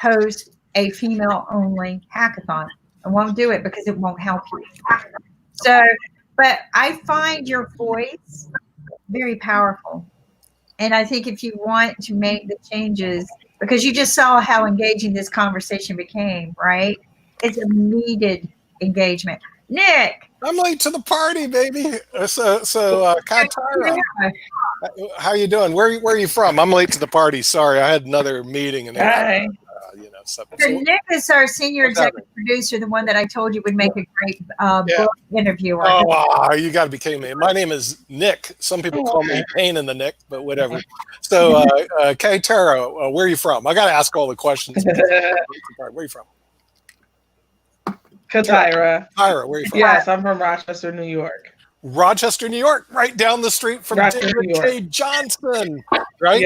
host a female-only hackathon. I won't do it because it won't help you. So, but I find your voice very powerful. And I think if you want to make the changes, because you just saw how engaging this conversation became, right? It's a needed engagement. Nick. I'm late to the party, baby. Kaitara, how you doing? Where are you from? I'm late to the party. Sorry, I had another meeting and Hi. So Nick is our senior executive producer, the one that I told you would make a great book interviewer. Oh, wow, you got to be kidding me. My name is Nick. Some people call me Pain in the Nick, but whatever. So, Kaitara, where are you from? I got to ask all the questions. Where are you from? Kaitara. Kaitara, where are you from? Yes, I'm from Rochester, New York. Rochester, New York, right down the street from David K. Johnson, right?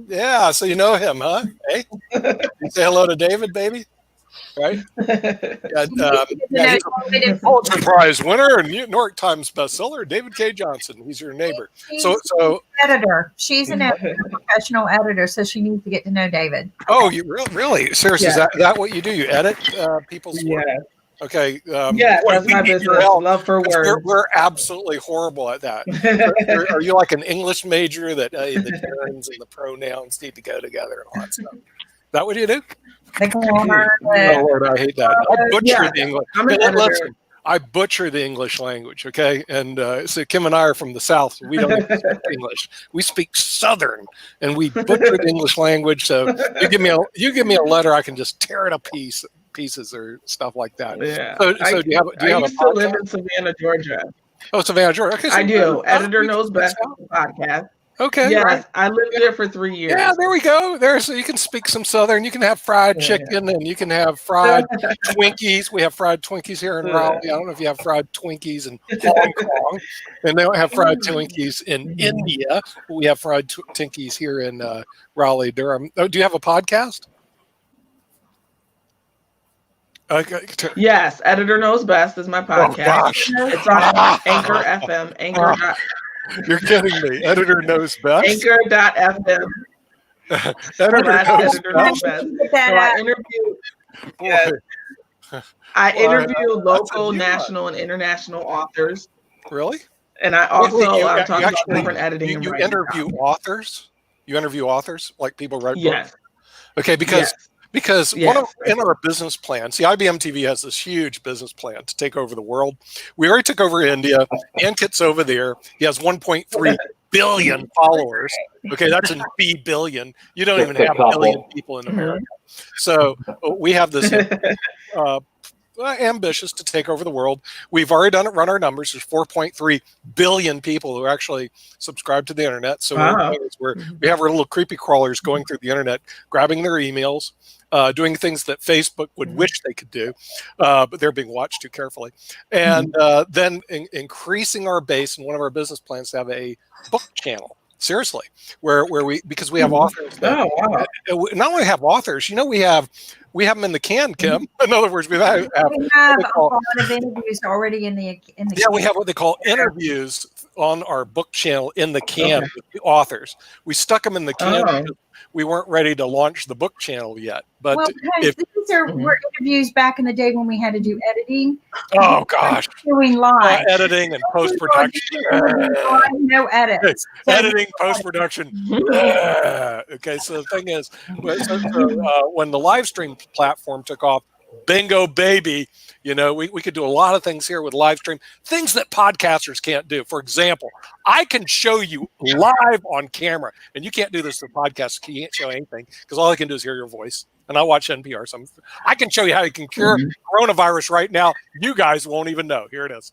Yeah, so you know him, huh? Hey, you say hello to David, baby, right? He's Pulitzer Prize winner and New York Times bestseller, David K. Johnson. He's your neighbor. So editor. She's an editor, professional editor, so she needs to get to know David. Oh, you really? Seriously, is that what you do? You edit people's work? Okay. That's my business. Love for words. We're absolutely horrible at that. Are you like an English major that the gerunds and the pronouns need to go together and all that stuff? Is that what you do? Oh, Lord, I hate that. I butcher the English. Listen, I butcher the English language, okay? And so Kim and I are from the South. We don't speak English. We speak Southern, and we butcher the English language. So you give me a letter, I can just tear it a pieces or stuff like that. Yeah. So do you have I used to live in Savannah, Georgia. Oh, Savannah, Georgia. Okay, so I do. Editor Knows Best podcast. Okay. Yes, right. I lived there for 3 years. Yeah, there we go. So you can speak some Southern. You can have fried chicken and you can have fried Twinkies. We have fried Twinkies here in Raleigh. I don't know if you have fried Twinkies in Hong Kong. And they don't have fried Twinkies in India. We have fried Twinkies here in Raleigh, Durham. Oh, do you have a podcast? Okay. Yes, Editor Knows Best is my podcast. It's on Anchor FM. Anchor. You're kidding me. Editor Knows Best. Anchor.fm. Editor Knows Best. So I interview local, national, and international authors. Really? And I also talk about different editing. You interview authors? You interview authors? Like people write books? Yes. Okay, because in our business plan, see, IBM TV has this huge business plan to take over the world. We already took over India. Ankit's over there. He has 1.3 billion followers. Okay, that's in billion. You don't even have a billion people in America. So we have this ambitious to take over the world. We've already run our numbers. There's 4.3 billion people who actually subscribe to the internet. So we have our little creepy crawlers going through the internet, grabbing their emails, doing things that Facebook would wish they could do, but they're being watched too carefully. And then increasing our base, and one of our business plans to have a book channel. Seriously, where because we have authors. That, not only have authors, we have them in the can, Kim. In other words, we have a lot of interviews already in the can. We have what they call interviews on our book channel in the can with the authors. We stuck them in the can because we weren't ready to launch the book channel yet. But these were interviews back in the day when we had to do editing. Oh gosh, doing live editing and post production. No edits. Editing, post production. Okay, so the thing is, when the live stream platform took off, bingo baby, we could do a lot of things here with live stream, things that podcasters can't do. For example, I can show you live on camera, and you can't do this for podcasts. You can't show anything because all I can do is hear your voice. And I watch NPR. So I can show you how you can cure coronavirus right now. You guys won't even know. Here it is.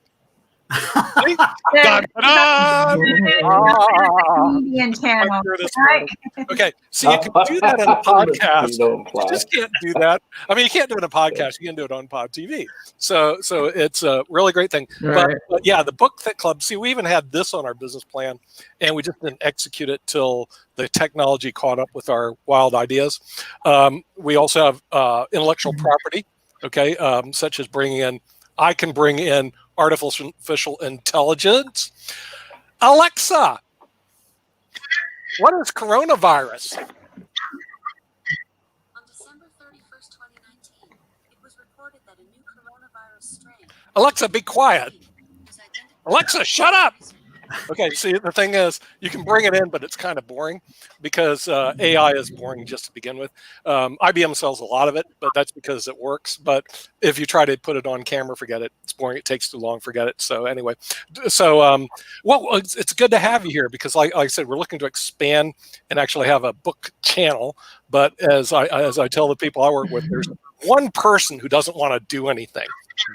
Okay, so you can do that in a podcast. You just can't do that. I mean, you can't do it in a podcast. You can do it on Pod TV. So it's a really great thing. But yeah, the Book Fit Club. See, we even had this on our business plan, and we just didn't execute it till the technology caught up with our wild ideas. We also have intellectual property. Okay, such as I can bring in artificial intelligence. Alexa, what is coronavirus? On December 31st, Alexa, be quiet. Alexa, shut up. Okay, see, the thing is, you can bring it in, but it's kind of boring because AI is boring just to begin with. IBM sells a lot of it, but that's because it works. But if you try to put it on camera, forget it. It's boring. It takes too long. Forget it. So anyway, so well, it's good to have you here because, like I said, we're looking to expand and actually have a book channel. But as I tell the people I work with, there's one person who doesn't want to do anything.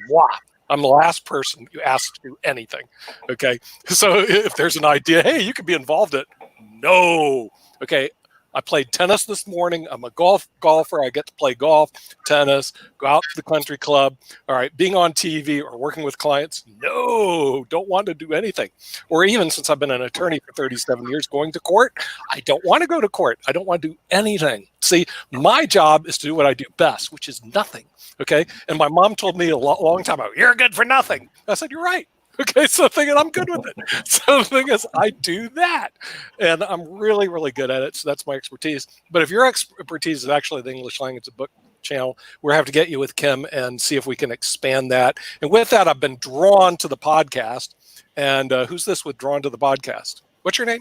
Wow. I'm the last person you ask to do anything. Okay. So if there's an idea, hey, you could be involved in it. No. Okay. I played tennis this morning. I'm a golfer. I get to play golf, tennis, go out to the country club. All right. Being on TV or working with clients. No, don't want to do anything. Or even since I've been an attorney for 37 years, going to court, I don't want to go to court. I don't want to do anything. See, my job is to do what I do best, which is nothing. Okay. And my mom told me a long time ago, you're good for nothing. I said, you're right. Okay, so the thing is, I'm good with it. So the thing is, I do that, and I'm really, really good at it. So that's my expertise. But if your expertise is actually the English language book channel, we're have to get you with Kim and see if we can expand that. And with that, I've been drawn to the podcast. And who's this with drawn to the podcast? What's your name?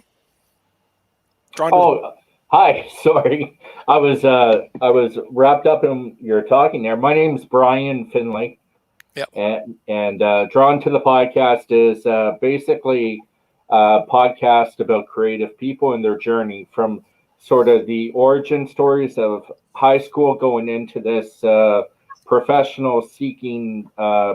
Hi. Sorry, I was wrapped up in your talking there. My name's Brian Finley. Yep. And Drawn to the Podcast is basically a podcast about creative people and their journey from sort of the origin stories of high school going into this professional seeking,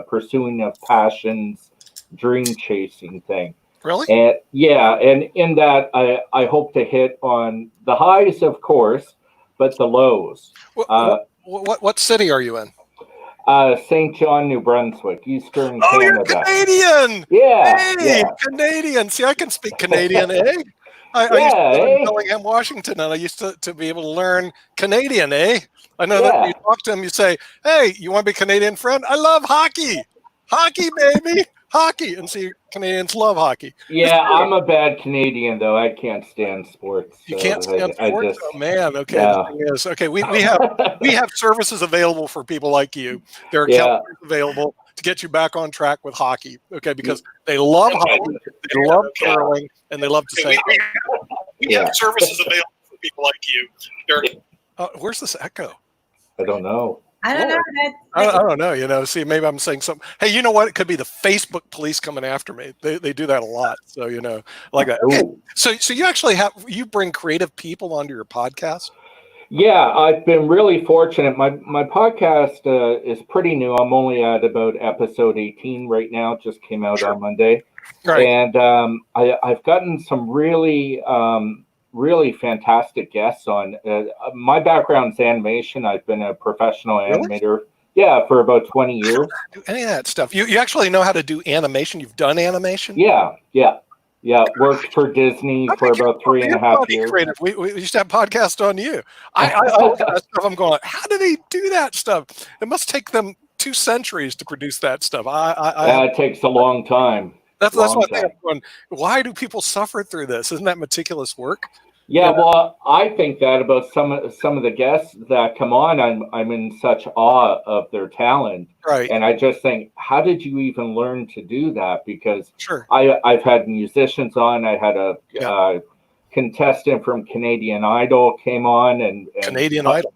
pursuing of passions, dream chasing thing. Really? And yeah, and in that I hope to hit on the highs, of course, but the lows. What city are you in? St. John, New Brunswick, Eastern Canada. You're Canadian! Yeah. Hey, yeah. Canadian. See, I can speak Canadian, eh? I used to live in Bellingham, Washington, and I used to be able to learn Canadian, eh? I know that when you talk to them, you say, hey, you want to be a Canadian friend? I love hockey. Hockey, baby. Hockey. And see, Canadians love hockey. Yeah, I'm a bad Canadian, though. I can't stand sports. You can't stand sports? Oh, man. Okay. Yeah. The thing is, okay, we have services available for people like you. There are counselors available to get you back on track with hockey, okay, because they love hockey, they love curling, and they love to say, we have services available for people like you. Where's this echo? I don't know. I don't know. I don't know. You know, see, maybe I'm saying something. Hey, you know what? It could be the Facebook police coming after me. They do that a lot. So, you know, like that. Okay. So you actually you bring creative people onto your podcast? Yeah, I've been really fortunate. My podcast is pretty new. I'm only at about episode 18 right now. It just came out on Monday. Right. And I've gotten some really fantastic guests on. My background's animation. I've been a professional animator. Yeah, for about 20 years. Do any of that stuff. You actually know how to do animation? You've done animation? Yeah. Worked for Disney for about 3.5 years. Creative. We used to have podcasts on you. I look at that stuff. I'm going, how do they do that stuff? It must take them 2 centuries to produce that stuff. It takes a long time. That's what I think. I'm going, why do people suffer through this? Isn't that meticulous work? Yeah, well, I think that about some of the guests that come on, I'm in such awe of their talent, right? And I just think, how did you even learn to do that? Because I've had musicians on. I had a contestant from Canadian Idol came on and Canadian Idol,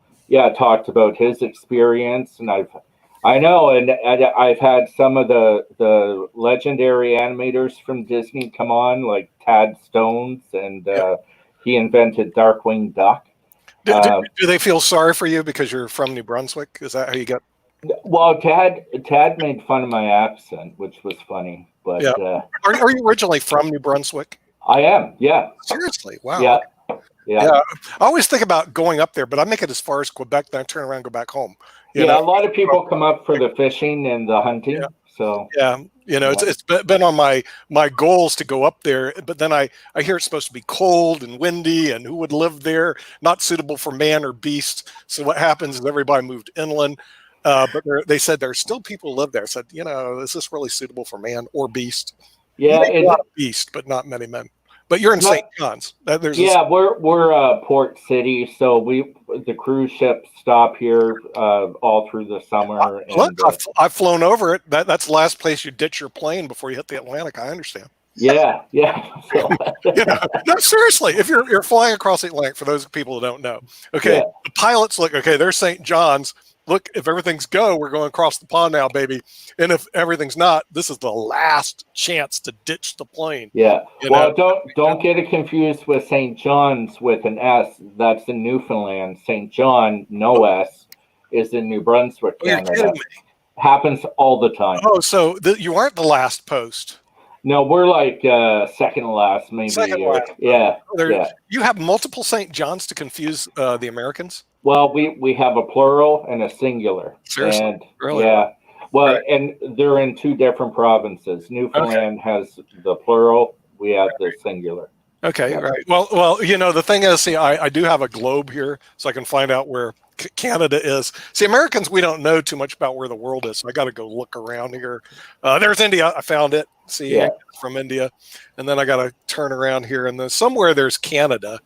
talked about his experience, and I've had some of the legendary animators from Disney come on, like Tad Stones and. He invented Darkwing Duck. Do they feel sorry for you because you're from New Brunswick? Is that how you got? Well, Tad made fun of my accent, which was funny. But are you originally from New Brunswick? I am. Yeah. Seriously? Wow. Yeah. I always think about going up there, but I make it as far as Quebec, then I turn around and go back home. You know? A lot of people come up for the fishing and the hunting. Yeah. So it's been on my goals to go up there, but then I hear it's supposed to be cold and windy, and who would live there? Not suitable for man or beast. So what happens is everybody moved inland, but they said there's still people who live there. I said, is this really suitable for man or beast? Yeah, a lot of beast, but not many men. But you're in St. John's. We're Port City, so the cruise ships stop here all through the summer. Look, I've flown over it. That's the last place you ditch your plane before you hit the Atlantic. I understand. Yeah. So, no, seriously, if you're flying across the Atlantic, for those people who don't know, okay, the pilots look, okay, there's St. John's. Look, if everything's go, we're going across the pond now, baby. And if everything's not, this is the last chance to ditch the plane. Yeah. Well, don't get it confused with St. John's with an S. That's in Newfoundland. St. John, no S, is in New Brunswick, Canada. You're kidding me. Happens all the time. Oh, so you aren't the last post. No, we're like second last, maybe. Second last. Yeah. You have multiple St. John's to confuse the Americans? Well, we have a plural and a singular. Seriously? And, really? Yeah. Well, and they're in two different provinces. Newfoundland has the plural. We have the singular. Okay, right. Well, the thing is, see, I do have a globe here, so I can find out where Canada is. See, Americans, we don't know too much about where the world is, so I got to go look around here. There's India. I found it. See, it's from India. And then I got to turn around here, and then somewhere there's Canada.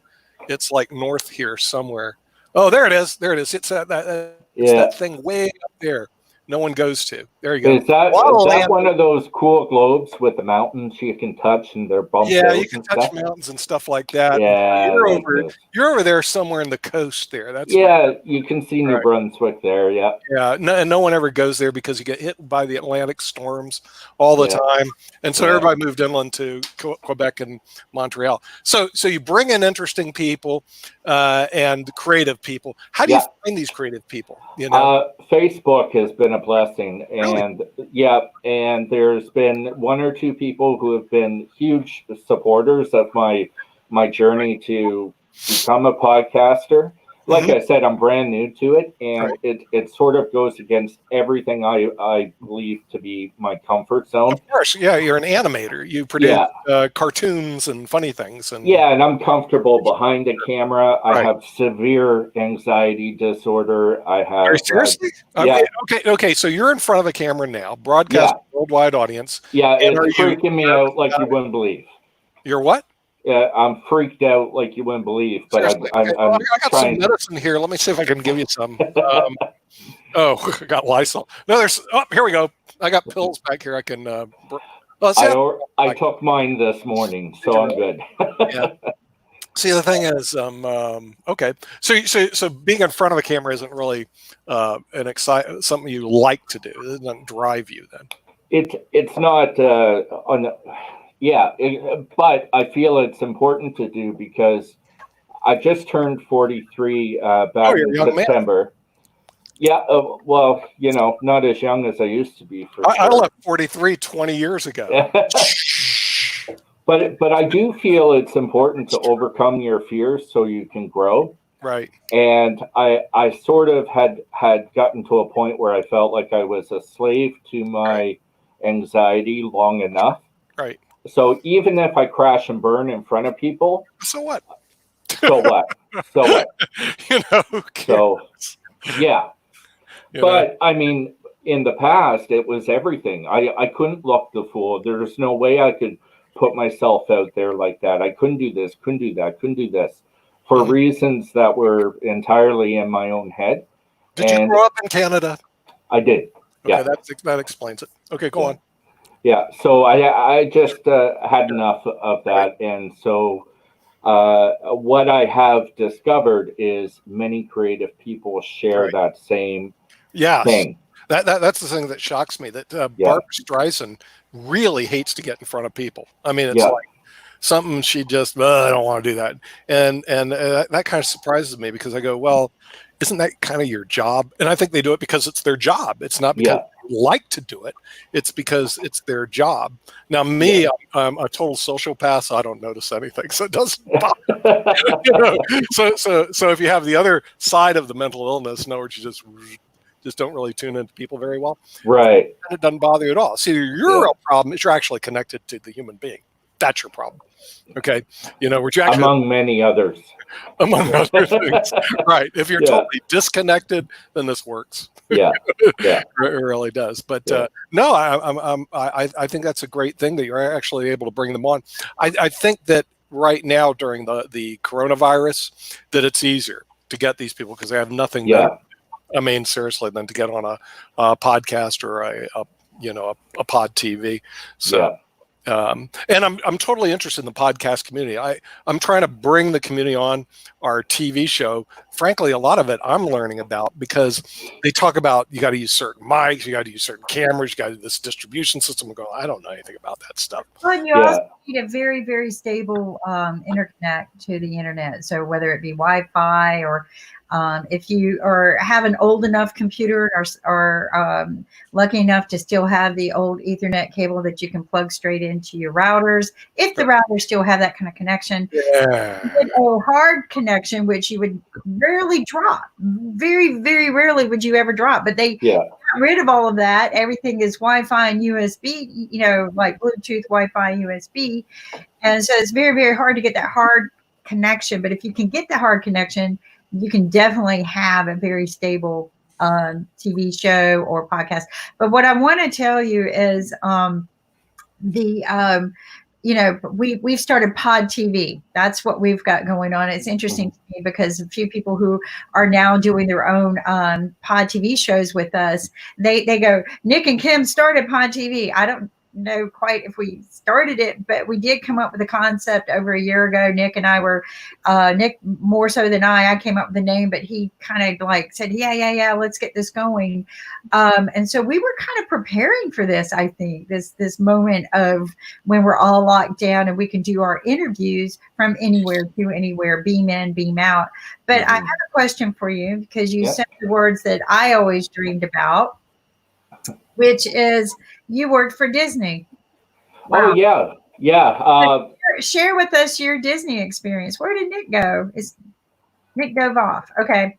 It's like north here somewhere. Oh, there it is. There it is. It's that thing way up there. No one goes to. There you go. Is that one of those cool globes with the mountains you can touch and they're bumped? Yeah, you can touch mountains and stuff like that. Yeah, you're over there somewhere in the coast there. That's you can see New Brunswick there. Yeah, and no one ever goes there because you get hit by the Atlantic storms all the time, and so everybody moved inland to Quebec and Montreal. So you bring in interesting people and creative people. How do you find these creative people? Facebook has been a blessing, and and there's been one or two people who have been huge supporters of my journey to become a podcaster. Like I said, I'm brand new to it, and it sort of goes against everything I believe to be my comfort zone. Of course, you're an animator. You produce cartoons and funny things. And I'm comfortable behind the camera. I have severe anxiety disorder. I have. Very seriously? Okay. So you're in front of a camera now, broadcast worldwide audience. Yeah, it's freaking me out like you wouldn't believe. You're what? I'm freaked out like you wouldn't believe, but I got some medicine here. Let me see if I can give you some. I got Lysol. No, here we go. I got pills back here. I can. I took mine this morning, so I'm good. See, the thing is, okay. So being in front of a camera isn't really something you like to do. It doesn't drive you then. It's not but I feel it's important to do because I just turned 43 back in September. Man. Yeah, well, not as young as I used to be. I left 43 20 years ago. But I do feel it's important to overcome your fears so you can grow. Right. And I sort of had gotten to a point where I felt like I was a slave to my anxiety long enough. Right. So even if I crash and burn in front of people, so what? So what? Who cares? But I mean, in the past, it was everything. I couldn't look the fool. There's no way I could put myself out there like that. I couldn't do this, couldn't do that, couldn't do this for reasons that were entirely in my own head. Did you grow up in Canada? I did. Okay, that explains it. Okay, go on. Yeah, so I just had enough of that, and so what I have discovered is many creative people share that same thing. That's the thing that shocks me, that Barbara Streisand really hates to get in front of people. I mean, it's like something she just, I don't want to do that. And that kind of surprises me because I go, well, isn't that kind of your job? And I think they do it because it's their job. It's not because they like to do it. It's because it's their job. Now, me, I'm a total sociopath, so I don't notice anything. So it doesn't bother me. So if you have the other side of the mental illness, in other words, you just don't really tune into people very well. Right. And it doesn't bother you at all. See, your real problem is you're actually connected to the human being. That's your problem. Okay. Where you actually, among many others. Among other things. Right. If you're totally disconnected, then this works. Yeah. It really does. But no, I think that's a great thing that you're actually able to bring them on. I think that right now during the coronavirus that it's easier to get these people because they have nothing Yeah. better, I mean, seriously, than to get on a podcast or a pod TV. So. Yeah. And I'm totally interested in the podcast community. I'm trying to bring the community on our TV show. Frankly, a lot of it I'm learning about because they talk about you got to use certain mics, you got to use certain cameras, you got to do this distribution system. I go, I don't know anything about that stuff. Well, and you also need a very, very stable interconnect to the internet. So whether it be Wi-Fi or if you have an old enough computer or lucky enough to still have the old Ethernet cable that you can plug straight into your routers, if the routers still have that kind of connection, a hard connection, which you would rarely drop. Very, very rarely would you ever drop. But they got rid of all of that. Everything is Wi-Fi and USB, like Bluetooth, Wi-Fi, USB. And so it's very, very hard to get that hard connection. But if you can get the hard connection, you can definitely have a very stable TV show or podcast. But what I want to tell you is we've started Pod TV. That's what we've got going on. It's interesting to me because a few people who are now doing their own Pod TV shows with us, they go, Nick and Kim started Pod TV. I don't know quite if we started it, but we did come up with a concept over a year ago. Nick and I were, Nick more so than I came up with the name, but he kind of like said, yeah, let's get this going. And so we were kind of preparing for this, I think, this moment of when we're all locked down and we can do our interviews from anywhere to anywhere, beam in, beam out. But I have a question for you because you said the words that I always dreamed about, which is you worked for Disney. Wow. Oh, yeah. Share with us your Disney experience. Where did Nick go? Nick dove off. Okay.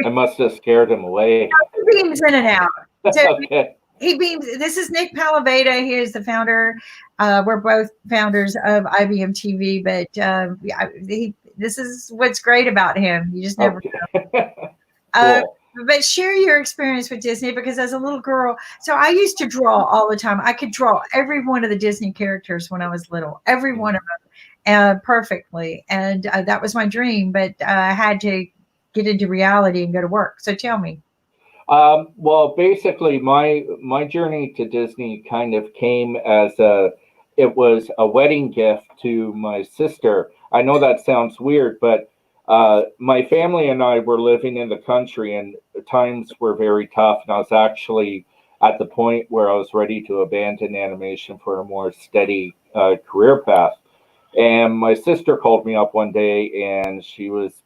I must have scared him away. He beams in and out. So Okay. he beams. This is Nick Palaveda. He is the founder. We're both founders of IBM TV, but this is what's great about him. You just never know. Cool. But share your experience with Disney, because as a little girl, so I used to draw all the time. I could draw every one of the Disney characters when I was little, every one of them perfectly. And that was my dream, but I had to get into reality and go to work. So tell me. Well, basically, my journey to Disney kind of came as it was a wedding gift to my sister. I know that sounds weird, but my family and I were living in the country, and times were very tough. And I was actually at the point where I was ready to abandon animation for a more steady career path. And my sister called me up one day, and she was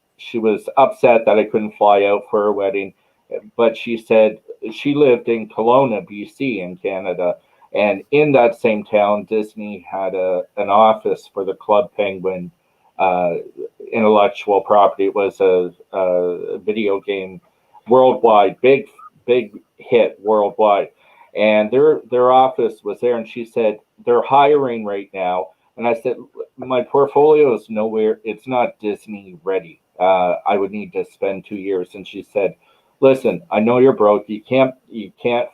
upset that I couldn't fly out for her wedding. But she said she lived in Kelowna, BC, in Canada, and in that same town, Disney had an office for the Club Penguin intellectual property. It was a video game worldwide, big hit worldwide, and their office was there. And she said they're hiring right now, and I said my portfolio is nowhere. It's not Disney ready. I would need to spend 2 years. And she said, listen, I know you're broke. You can't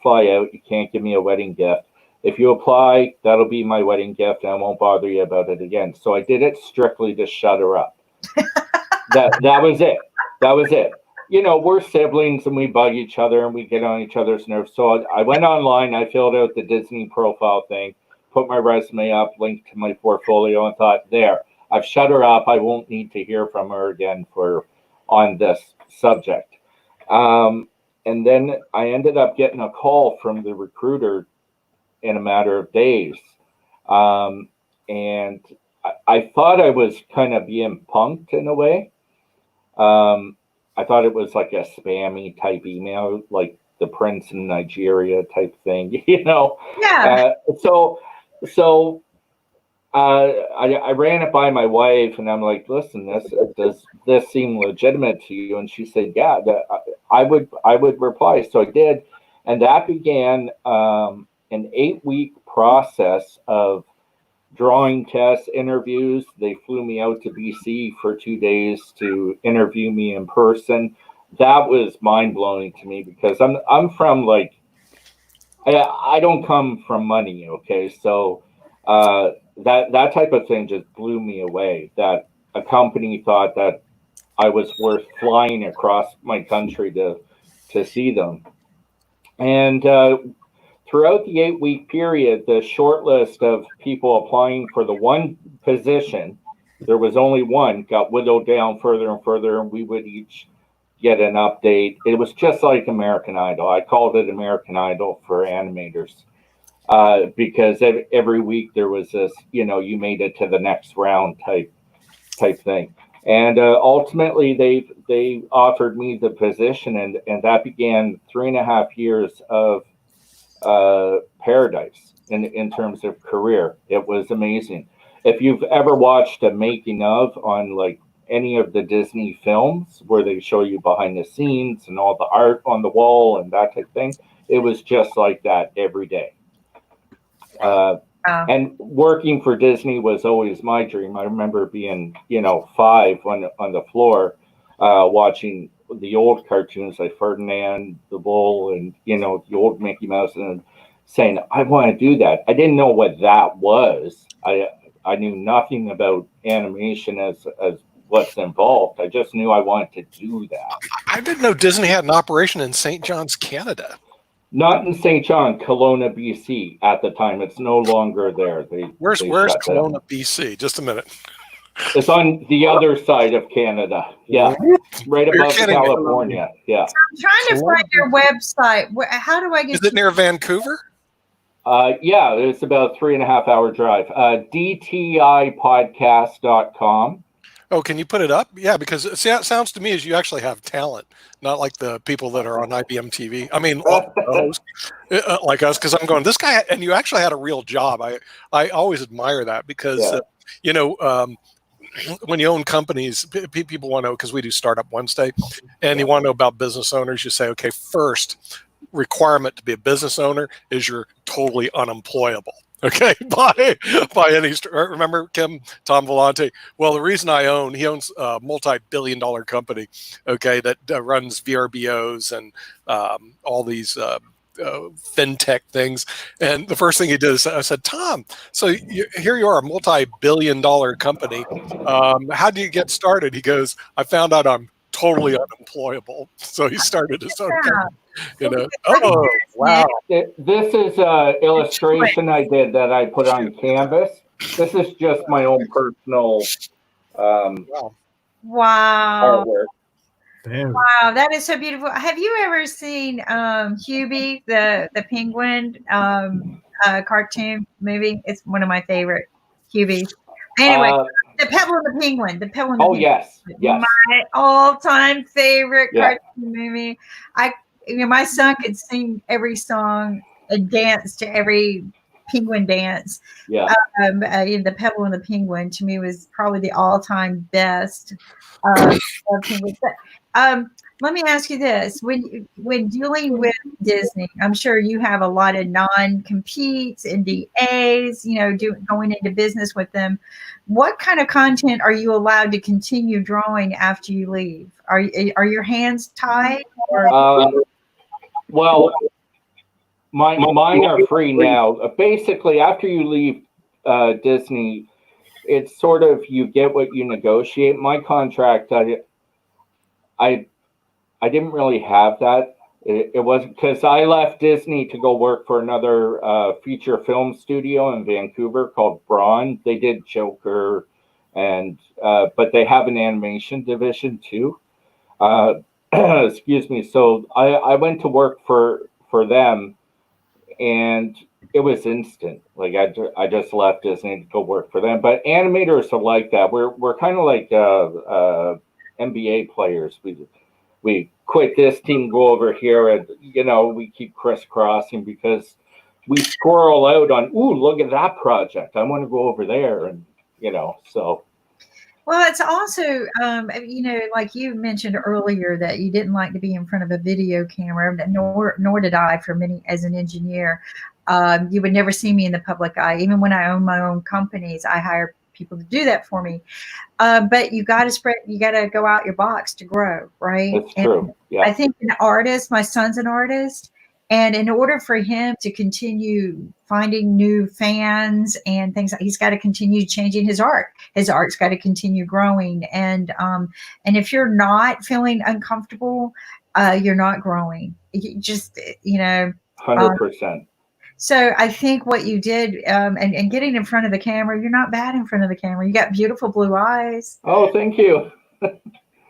fly out. You can't give me a wedding gift. If you apply, that'll be my wedding gift, and I won't bother you about it again. So I did it strictly to shut her up. That was it. That was it. We're siblings and we bug each other and we get on each other's nerves. So I went online, I filled out the Disney profile thing, put my resume up, linked to my portfolio, and thought, there, I've shut her up. I won't need to hear from her again on this subject. And then I ended up getting a call from the recruiter in a matter of days. And I thought I was kind of being punked in a way. I thought it was like a spammy type email, like the Prince in Nigeria type thing, Yeah. So I ran it by my wife, and I'm like, listen, does this seem legitimate to you? And she said, yeah, I would reply. So I did. And that began an 8-week process of drawing tests, interviews. They flew me out to BC for 2 days to interview me in person. That was mind-blowing to me, because I'm from I don't come from money. Okay. So that type of thing just blew me away. That a company thought that I was worth flying across my country to see them. And throughout the 8-week period, the short list of people applying for the one position, there was only one, got whittled down further and further, and we would each get an update. It was just like American Idol. I called it American Idol for animators because every week there was this, you made it to the next round type thing. And ultimately, they offered me the position, and that began 3.5 years of paradise in terms of career. It was amazing. If you've ever watched a making of on like any of the Disney films where they show you behind the scenes and all the art on the wall and that type of thing, it was just like that every day. And working for Disney was always my dream. I remember being, 5 on the floor, watching the old cartoons like Ferdinand the Bull and, the old Mickey Mouse, and saying, I want to do that. I didn't know what that was. I knew nothing about animation as what's involved. I just knew I wanted to do that. I didn't know Disney had an operation in St. John's, Canada. Not in St. John, Kelowna, BC at the time. It's no longer there. Where's Kelowna, BC? Just a minute. It's on the other side of Canada. Yeah, right above California. Yeah. So I'm trying to find your website. How do I get? Is it near Vancouver? Yeah, it's about a 3.5-hour drive. DTIpodcast.com. Oh, can you put it up? Yeah, because it sounds to me as you actually have talent, not like the people that are on IBM TV. I mean, like us, because I'm going, this guy, and you actually had a real job. I always admire that because, when you own companies, people want to know, because we do Startup Wednesday, and you want to know about business owners, you say, okay, first requirement to be a business owner is you're totally unemployable. Okay, by any remember Tom Vellante? Well, the reason he owns a multi-billion-dollar company, okay, that runs VRBOs and all these fintech things. And the first thing he did is I said, Tom, so here you are, a multi-billion-dollar company. How do you get started? He goes, I found out I'm totally unemployable. So he started his own company. Oh, wow. This is an illustration I did that I put on canvas. This is just my own personal Wow. artwork. Damn. Wow, that is so beautiful. Have you ever seen Hubie, the penguin cartoon movie? It's one of my favorite Hubie. Anyway, The Pebble and the Penguin. The Pebble and the Penguin. Yes. My all-time favorite cartoon movie. My son could sing every song and dance to every penguin dance. Yeah. The Pebble and the Penguin to me was probably the all-time best. Penguin. Let me ask you this: when dealing with Disney, I'm sure you have a lot of non-competes, NDAs. Going into business with them. What kind of content are you allowed to continue drawing after you leave? Are your hands tied? Well, mine are free now. Basically, after you leave Disney, it's sort of you get what you negotiate. My contract, I didn't really have that. It wasn't because I left Disney to go work for another feature film studio in Vancouver called Braun. They did Joker, and but they have an animation division too. Excuse me. So I went to work for them, and it was instant. Like I just left Disney to go work for them. But animators are like that. We're kind of like NBA players. We quit this team, go over here, and we keep crisscrossing because we squirrel out on, ooh, look at that project. I want to go over there, and so. Well, it's also, like you mentioned earlier, that you didn't like to be in front of a video camera, nor did I. For many, as an engineer, you would never see me in the public eye. Even when I own my own companies, I hire people to do that for me. But you got to go out your box to grow, right? That's true. Yeah. I think an artist, my son's an artist, And in order for him to continue finding new fans and things, he's got to continue changing his art. His art's got to continue growing. And if you're not feeling uncomfortable, you're not growing. You just, 100%. So I think what you did, and getting in front of the camera, you're not bad in front of the camera. You got beautiful blue eyes. Oh, thank you.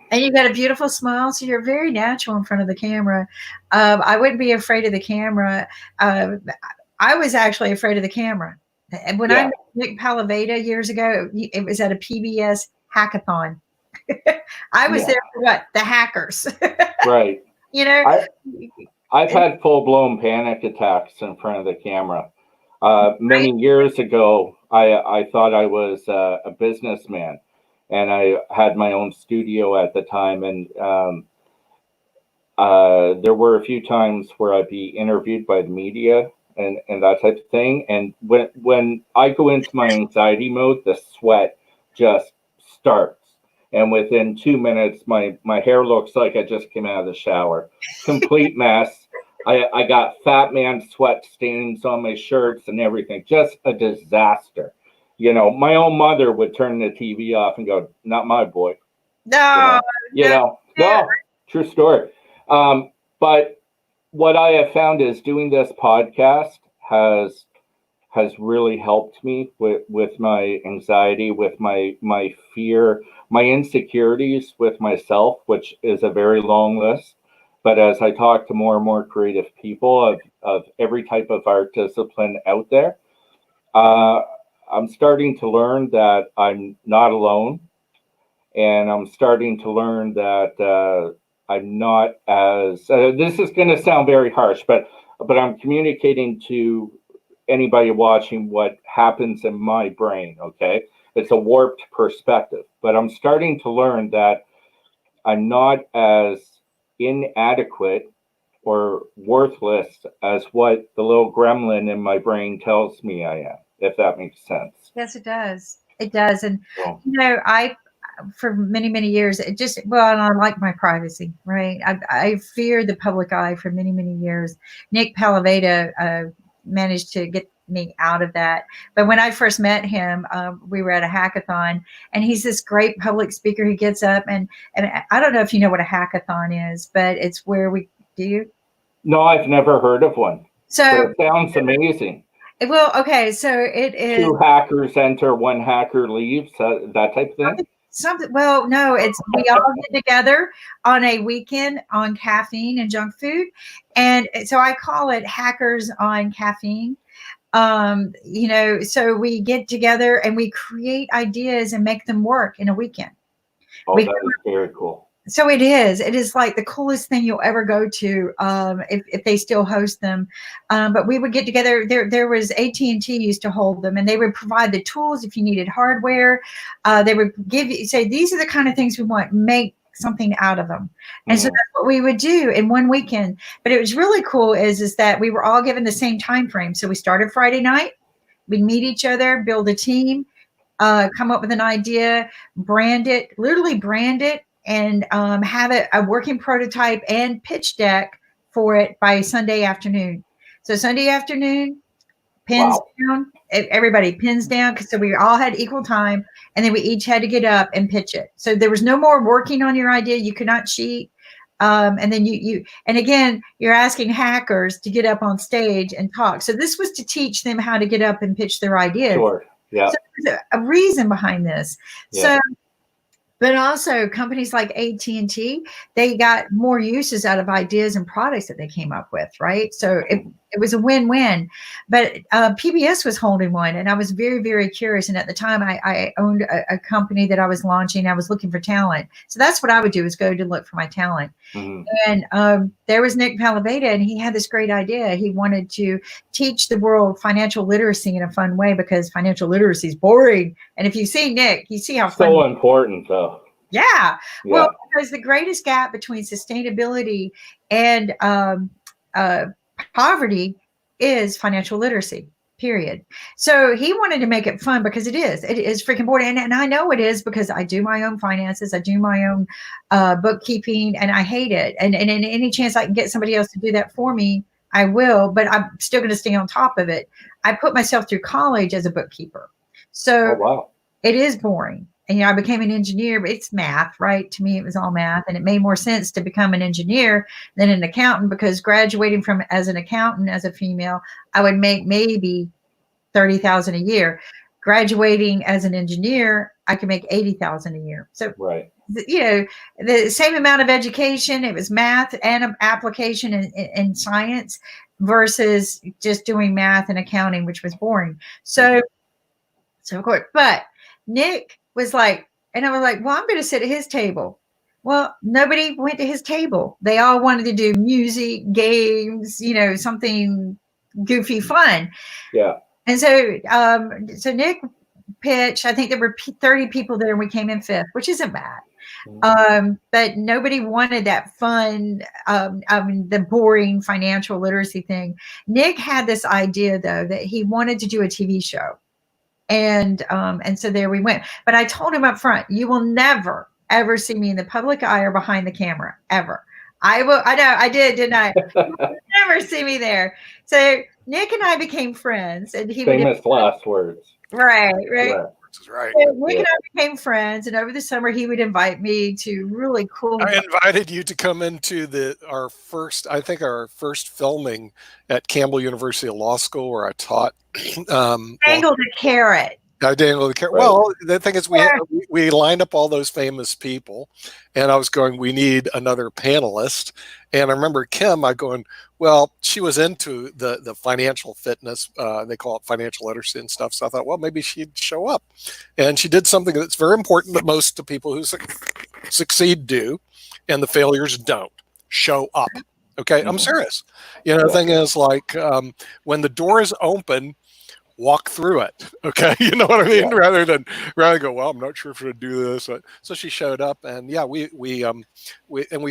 And you got a beautiful smile, so you're very natural in front of the camera. I wouldn't be afraid of the camera. I was actually afraid of the camera. And when I met Nick Palaveda years ago, it was at a PBS hackathon. I was there for what? The hackers. Right. I've And- had full-blown panic attacks in front of the camera. Many years ago, I thought I was a businessman. And I had my own studio at the time, and there were a few times where I'd be interviewed by the media and that type of thing. And when I go into my anxiety mode, the sweat just starts. And within 2 minutes, my hair looks like I just came out of the shower. Complete mess. I got fat man sweat stains on my shirts and everything. Just a disaster. My own mother would turn the TV off and go, "Not my boy." No, No, true story. But what I have found is doing this podcast has really helped me with my anxiety, with my fear, my insecurities with myself, which is a very long list. But as I talk to more and more creative people of every type of art discipline out there, I'm starting to learn that I'm not alone, and I'm starting to learn that I'm not as. This is going to sound very harsh, but I'm communicating to anybody watching what happens in my brain. Okay, it's a warped perspective, but I'm starting to learn that I'm not as inadequate or worthless as what the little gremlin in my brain tells me I am. If that makes sense. Yes, it does. It does. And, I, for many, many years, and I like my privacy, right? I feared the public eye for many, many years. Nick Palaveda managed to get me out of that. But when I first met him, we were at a hackathon, and he's this great public speaker. He gets up and I don't know if you know what a hackathon is, but it's where we do. No, I've never heard of one. So it sounds amazing. Well, okay, so it is 2 hackers enter, 1 hacker leaves, that type of thing. Something. Well, no, it's we all get together on a weekend on caffeine and junk food, and so I call it Hackers on Caffeine. So we get together and we create ideas and make them work in a weekend. Oh, that is very cool. So it is like the coolest thing you'll ever go to, if they still host them. But we would get together. There was AT&T used to hold them, and they would provide the tools if you needed hardware. They would say, these are the kind of things we want. Make something out of them. And so that's what we would do in one weekend. But it was really cool is that we were all given the same time frame. So we started Friday night. We'd meet each other, build a team, come up with an idea, literally brand it, and have a working prototype and pitch deck for it by Sunday afternoon. So Sunday afternoon, pins down, everybody pins down, so we all had equal time, and then we each had to get up and pitch it. So there was no more working on your idea. You could not cheat. And then and again, you're asking hackers to get up on stage and talk. So this was to teach them how to get up and pitch their ideas. Sure. Yeah. So there's a reason behind this. Yeah. So, but also companies like AT&T, they got more uses out of ideas and products that they came up with, right? So it was a win-win. But PBS was holding one, and I was very, very curious. And at the time, I owned a company that I was launching. I was looking for talent. So that's what I would do, is go to look for my talent. Mm-hmm. And there was Nick Palaveda, and he had this great idea. He wanted to teach the world financial literacy in a fun way, because financial literacy is boring. And if you see Nick, you see how fun. So important, though. Yeah. Well, because the greatest gap between sustainability and poverty is financial literacy, period. So he wanted to make it fun, because it is freaking boring. And I know it is, because I do my own finances. I do my own bookkeeping, and I hate it. And in any chance I can get somebody else to do that for me, I will, but I'm still going to stay on top of it. I put myself through college as a bookkeeper. So wow. It is boring. And, I became an engineer, but it's math, right? To me, it was all math. And it made more sense to become an engineer than an accountant, because graduating from as an accountant as a female, I would make maybe $30,000 a year. Graduating as an engineer, I could make $80,000 a year. So, right. The same amount of education, it was math and application and science versus just doing math and accounting, which was boring. So of course, but Nick was like, and I was like, well, I'm going to sit at his table. Well, nobody went to his table. They all wanted to do music, games, something goofy, fun. Yeah. And so Nick pitched. I think there were 30 people there, and we came in 5th, which isn't bad. But nobody wanted that fun, the boring financial literacy thing. Nick had this idea, though, that he wanted to do a TV show. And so there we went. But I told him up front, you will never, ever see me in the public eye or behind the camera, ever. I know I did, didn't I? You will never see me there. So Nick and I became friends, and he famous last words. Right. Right. So Nick and I became friends, and over the summer he would invite me to really cool. I invited you to come into our first filming at Campbell University Law School, where I taught. Dangled a carrot. I dangled the carrot. Right. Well, the thing is, we lined up all those famous people, and I was going, we need another panelist. And I remember Kim, well, she was into the financial fitness. They call it financial literacy and stuff. So I thought, well, maybe she'd show up. And she did something that's very important that most of the people who succeed do, and the failures don't: show up. Okay, I'm serious. The thing is, like, when the door is open, walk through it. Okay, you know what I mean? Yeah. Rather than go, well, I'm not sure if we're gonna do this. So she showed up, and we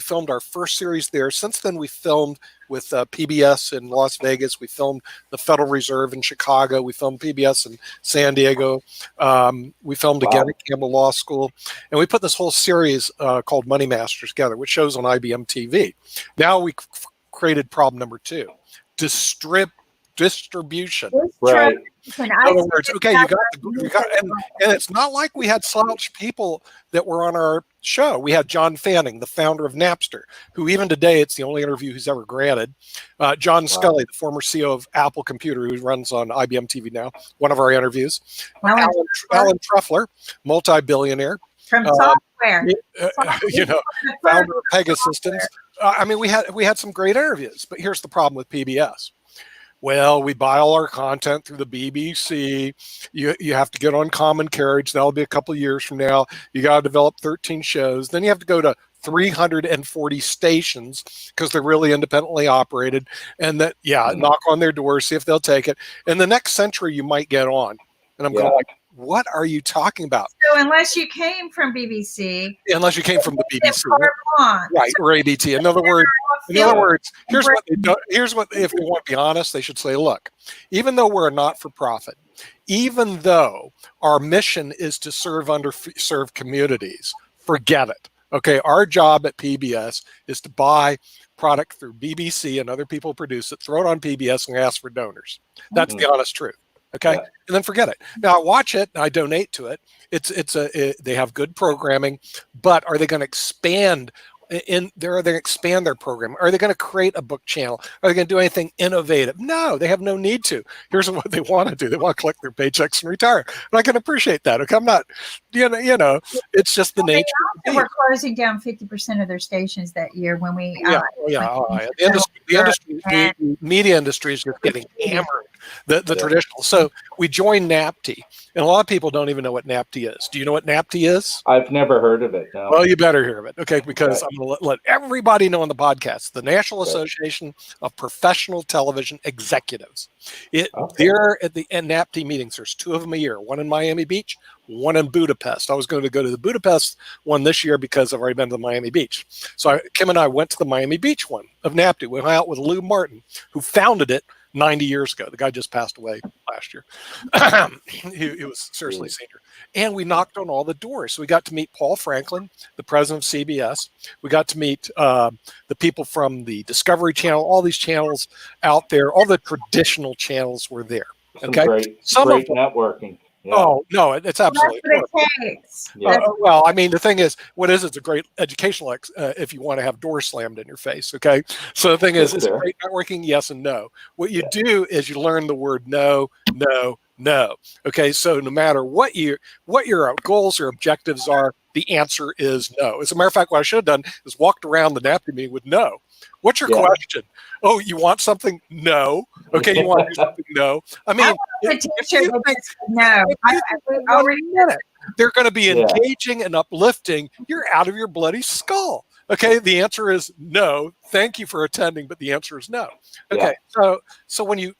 filmed our first series there. Since then, we filmed with PBS in Las Vegas. We filmed the Federal Reserve in Chicago. We filmed PBS in San Diego. We filmed again at Campbell Law School, and we put this whole series called Money Masters together, which shows on IBM TV. Now we created problem number 2: distribution. Right. In other words, okay, you got, and it's not like we had slouch people that were on our show. We had John Fanning, the founder of Napster, who even today, it's the only interview he's ever granted. John Scully, the former CEO of Apple Computer, who runs on IBM TV now, one of our interviews. Alan Trefler, multi-billionaire. From software. Founder of Pegasystems. I mean, we had some great interviews, but here's the problem with PBS. Well, we buy all our content through the BBC. You have to get on Common Carriage. That'll be a couple of years from now. You got to develop 13 shows. Then you have to go to 340 stations because they're really independently operated. And knock on their doors, see if they'll take it. And the next century you might get on. And I'm going like, what are you talking about? So unless you came from BBC. Unless you came from the BBC. Right, so or ABT. In other words, here's what if they want to be honest, they should say, look, even though we're a not-for-profit, even though our mission is to serve underserved communities, forget it. Okay, our job at PBS is to buy product through BBC and other people produce it, throw it on PBS and ask for donors. That's the honest truth. Okay, and then forget it. Now I watch it, and I donate to it. They have good programming, but are they going to expand? Are they going to expand their program? Are they going to create a book channel? Are they going to do anything innovative? No, they have no need to. Here's what they want to do. They want to collect their paychecks and retire. And I can appreciate that. Okay, I'm not, it's just the nature. We're closing down 50% of their stations that year when we. The media industry is just getting hammered. The traditional. So we joined NAPTea, and a lot of people don't even know what NAPTea is. Do you know what NAPTea is? I've never heard of it. No. Well, you better hear of it, okay? Because I'm going to let everybody know on the podcast. The National Association of Professional Television Executives. They're at the NAPTea meetings. There's 2 of them a year. One in Miami Beach, one in Budapest. I was going to go to the Budapest one this year because I've already been to Miami Beach. So Kim and I went to the Miami Beach one of NAPTea. We went out with Lou Martin, who founded it 90 years ago. The guy just passed away last year. He was seriously senior. And we knocked on all the doors. So we got to meet Paul Franklin, the president of CBS. We got to meet the people from the Discovery Channel, all these channels out there, all the traditional channels were there. Okay. Some great networking. Yeah. Oh, no, it's absolutely. That's what it takes. Yeah. Well, I mean, the thing is, what is it's a great educational if you want to have doors slammed in your face. Okay. So the thing is great networking? Yes and no. What you do is you learn the word no, no, no. Okay. So no matter what your goals or objectives are, the answer is no. As a matter of fact, what I should have done is walked around the NAPTea meeting with no. What's your question? Oh, you want something? No. Okay, you want to do something? No. I mean, they're going to be engaging and uplifting. You're out of your bloody skull. Okay, the answer is no. Thank you for attending, but the answer is no. Okay, so when you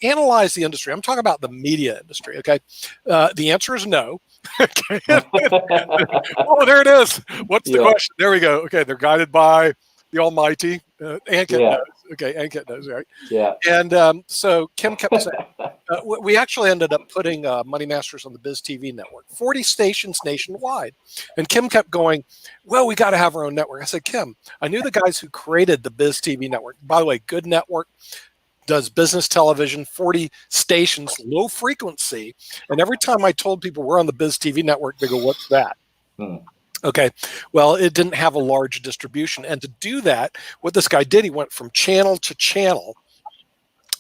analyze the industry, I'm talking about the media industry. Okay, the answer is no. Okay. Oh, there it is. What's the question? There we go. Okay, they're guided by the Almighty. Ankit knows. Okay, Ankit knows, right? Yeah. And so Kim kept saying, we actually ended up putting Money Masters on the Biz TV network, 40 stations nationwide. And Kim kept going, well, we got to have our own network. I said, Kim, I knew the guys who created the Biz TV network. By the way, good network, does business television, 40 stations, low frequency. And every time I told people we're on the Biz TV network, they go, what's that? Okay, well, it didn't have a large distribution. And to do that, what this guy did, he went from channel to channel,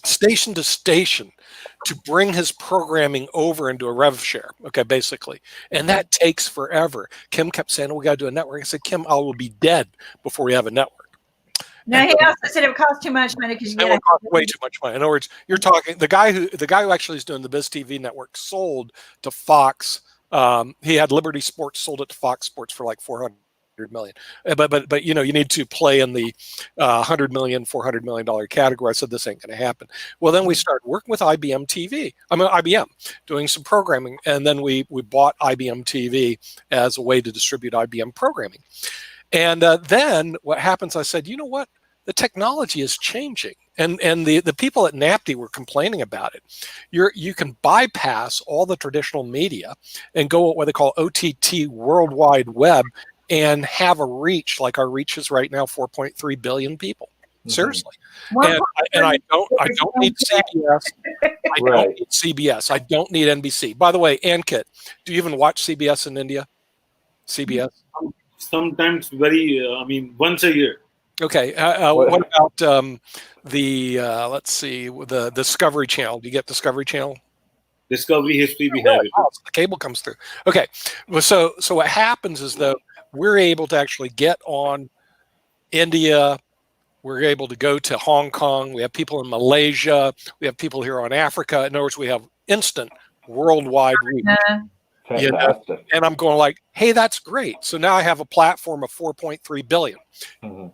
station to station, to bring his programming over into a rev share, okay, basically. And that takes forever. Kim kept saying, oh, we got to do a network. I said, Kim, I will be dead before we have a network. No, he also said it would cost too much money because you get way too much money. In other words, you're talking the guy who actually is doing the Biz TV network sold to Fox. He had Liberty Sports, sold it to Fox Sports for like $400 million. But you know, you need to play in the $100 million, $400 million category. I said this ain't going to happen. Well, then we started working with IBM, doing some programming, and then we bought IBM TV as a way to distribute IBM programming. And then what happens? I said, you know what? The technology is changing, and the people at NAPTea were complaining about it. You can bypass all the traditional media and go what they call OTT, World Wide Web, and have a reach like our reach is right now, 4.3 billion people. Seriously, and I don't need CBS. I don't need CBS. I don't need NBC. By the way, Ankit, do you even watch CBS in India? CBS. Sometimes once a year. Okay. What about let's see, the Discovery Channel? Do you get Discovery Channel? Discovery History, we have it. Oh, the cable comes through. Okay. Well, so what happens is though we're able to actually get on India. We're able to go to Hong Kong. We have people in Malaysia. We have people here on Africa. In other words, we have instant worldwide reach. You know? And I'm going like, hey, that's great. So now I have a platform of 4.3 billion.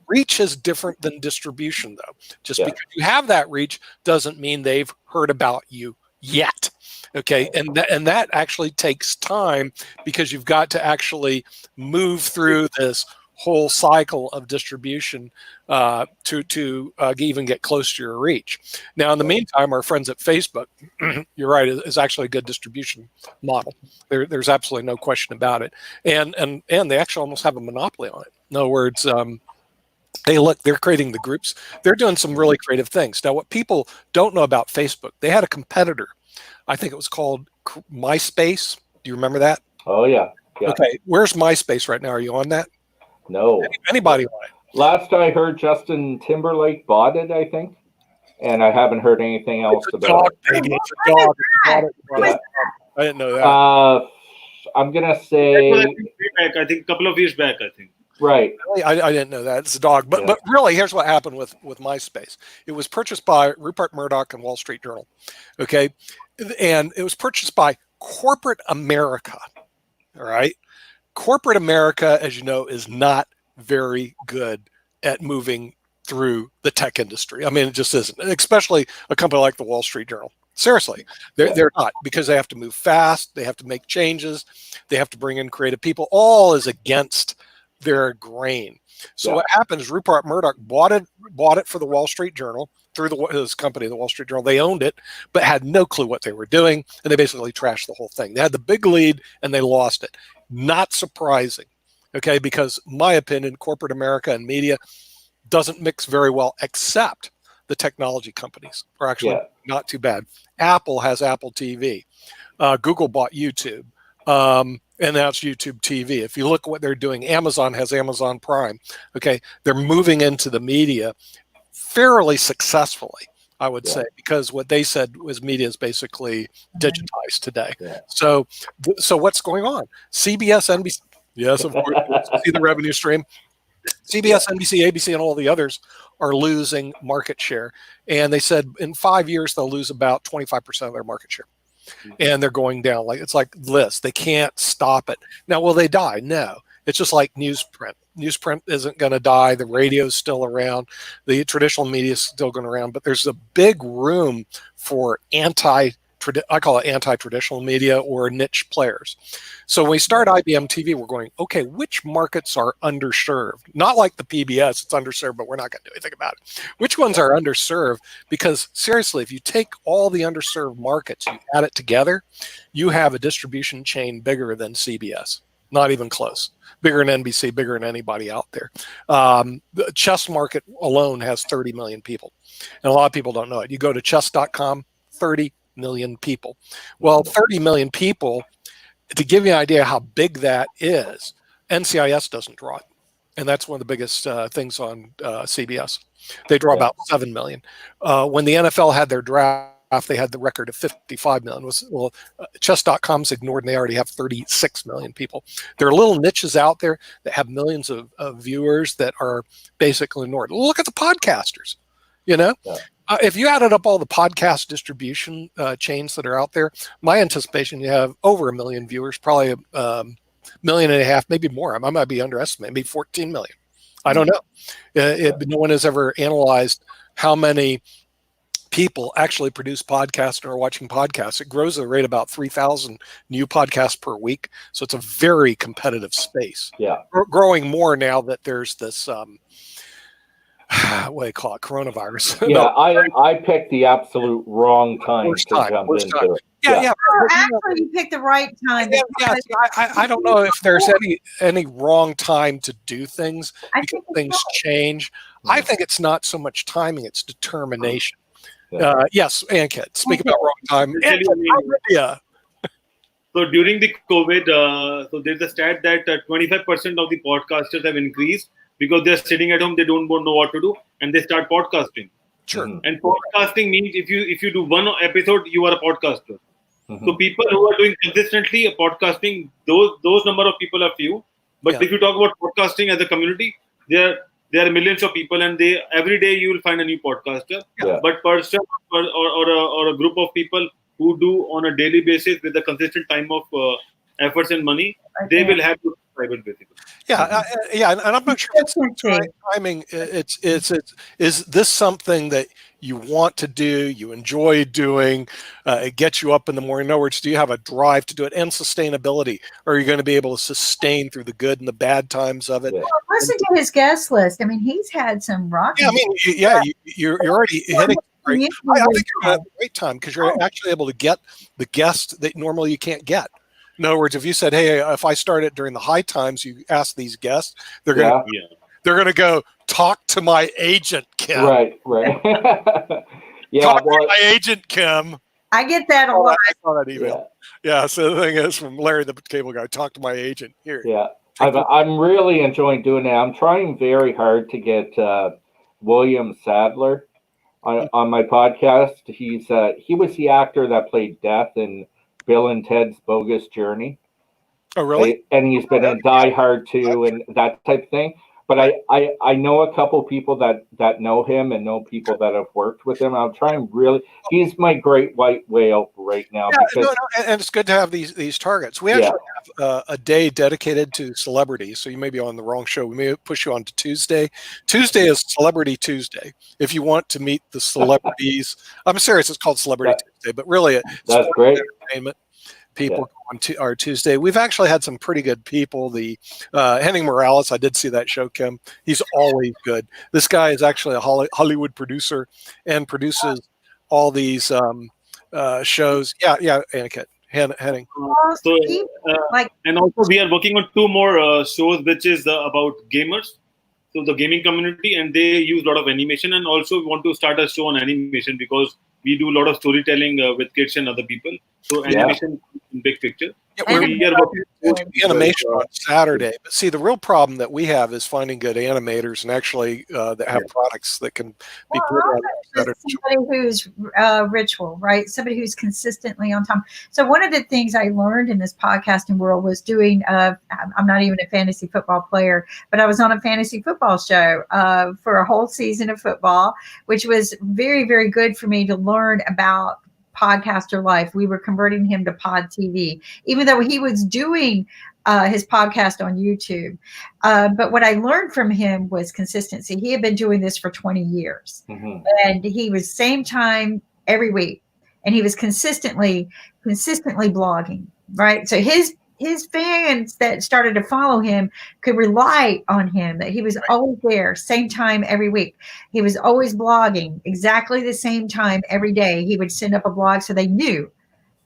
Reach is different than distribution, though. Just because you have that reach doesn't mean they've heard about you yet. Okay, and that actually takes time because you've got to actually move through this whole cycle of distribution to even get close to your reach. Now, in the meantime, our friends at Facebook, you're right, is actually a good distribution model. There's absolutely no question about it, and they actually almost have a monopoly on it. In other words, hey, look, they're creating the groups. They're doing some really creative things. Now, what people don't know about Facebook, they had a competitor. I think it was called MySpace. Do you remember that? Oh, yeah. Okay, where's MySpace right now? Are you on that? No. Anybody on it? Last I heard, Justin Timberlake bought it, I think, and I haven't heard anything else about it. It's a dog. I didn't know that. I'm gonna say, I think a couple of years back. I think. Right. Really? I didn't know that. It's a dog. But really, here's what happened with MySpace. It was purchased by Rupert Murdoch and Wall Street Journal. Okay, and it was purchased by corporate America. All right. Corporate America, as you know, is not very good at moving through the tech industry. I mean, it just isn't, especially a company like the Wall Street Journal. Seriously, they're not, because they have to move fast. They have to make changes. They have to bring in creative people. All is against their grain. So what happened is Rupert Murdoch bought it for the Wall Street Journal through his company, the Wall Street Journal. They owned it, but had no clue what they were doing, and they basically trashed the whole thing. They had the big lead, and they lost it. Not surprising, okay? Because my opinion, corporate America and media doesn't mix very well, except the technology companies are actually not too bad. Apple has Apple TV. Google bought YouTube. And that's YouTube TV. If you look at what they're doing, Amazon has Amazon Prime. Okay, they're moving into the media fairly successfully, I would say, because what they said was media is basically digitized today. So what's going on? CBS, NBC, yes, of course, see the revenue stream. CBS, NBC, ABC, and all the others are losing market share. And they said in 5 years, they'll lose about 25% of their market share. And they're going down. It's like this. They can't stop it. Now, will they die? No. It's just like newsprint. Newsprint isn't going to die. The radio's still around. The traditional media is still going around. But there's a big room for I call it anti-traditional media or niche players. So when we start IBM TV, we're going, okay, which markets are underserved? Not like the PBS, it's underserved, but we're not going to do anything about it. Which ones are underserved? Because seriously, if you take all the underserved markets, you add it together, you have a distribution chain bigger than CBS. Not even close. Bigger than NBC, bigger than anybody out there. The chess market alone has 30 million people. And a lot of people don't know it. You go to chess.com, 30 million people. Well, 30 million people, to give you an idea how big that is, NCIS doesn't draw it. And that's one of the biggest things on CBS. They draw about 7 million. When the NFL had their draft, they had the record of 55 million. Chess.com's ignored, and they already have 36 million people. There are little niches out there that have millions of viewers that are basically ignored. Look at the podcasters, you know? If you added up all the podcast distribution chains that are out there, my anticipation, you have over 1 million viewers, probably a million and a half, maybe more. I might be underestimating, maybe 14 million. I don't know. No one has ever analyzed how many people actually produce podcasts and are watching podcasts. It grows at a rate about 3,000 new podcasts per week. So it's a very competitive space. Growing more now that there's this what do you call it, coronavirus. I picked the absolute wrong time to jump into it. Actually, you picked the right time. I don't know if there's any wrong time to do things because things change. I think it's not so much timing; it's determination. Yes, Ankit, speak about wrong time. So during the COVID, so there's a stat that 25% of the podcasters have increased because they're sitting at home, they don't know what to do, and they start podcasting. Sure. And podcasting means if you do one episode, you are a podcaster. So people who are doing consistently podcasting, those number of people are few. But if you talk about podcasting as a community, there are millions of people, and every day you will find a new podcaster. But person or a group of people who do on a daily basis with a consistent time of efforts and money, they will have to subscribe basically. And I'm not sure it's timing. Is this something that you want to do, you enjoy doing, it gets you up in the morning? In other words, do you have a drive to do it, and sustainability? Or are you going to be able to sustain through the good and the bad times of it? Well, listen to his guest list. I mean, he's had some rocking. You're already hitting. I think you're going to have a great time because you're actually able to get the guests that normally you can't get. In other words, if you said, "Hey, if I start it during the high times," you ask these guests, they're going to go talk to my agent, Kim. Right. Talk to my agent, Kim. I get that a lot. I saw that email. So the thing is, from Larry, the cable guy, talk to my agent here. I'm really enjoying doing that. I'm trying very hard to get William Sadler on my podcast. He was the actor that played Death in Bill and Ted's Bogus Journey. Oh, really? And he's been in Die Hard too, and that type of thing. But I know a couple people that know him and know people that have worked with him. I'm trying really. He's my great white whale right now. And it's good to have these targets. We actually have a day dedicated to celebrities, so you may be on the wrong show. We may push you on to Tuesday. Tuesday is Celebrity Tuesday. If you want to meet the celebrities, I'm serious. It's called Celebrity Tuesday, but really, that's great. Entertainment. people on our Tuesday. We've actually had some pretty good people. The Henning Morales, I did see that show, Kim. He's always good. This guy is actually a Hollywood producer and produces all these shows. Yeah, Aniket. Henning. So, and also we are working on 2 more shows, which is about gamers. So the gaming community, and they use a lot of animation, and also we want to start a show on animation because we do a lot of storytelling with kids and other people. So animation in big picture. Yeah, we are working animation on Saturday. But see, the real problem that we have is finding good animators and actually that have products that can be put on somebody who's ritual, right? Somebody who's consistently on time. So one of the things I learned in this podcasting world was doing, I'm not even a fantasy football player, but I was on a fantasy football show for a whole season of football, which was very, very good for me to learn about podcaster life. We were converting him to Pod TV, even though he was doing his podcast on YouTube. But what I learned from him was consistency. He had been doing this for 20 years, and he was same time every week, and he was consistently blogging, right? So his fans that started to follow him could rely on him, that he was always there, same time every week. He was always blogging exactly the same time every day. He would send up a blog so they knew,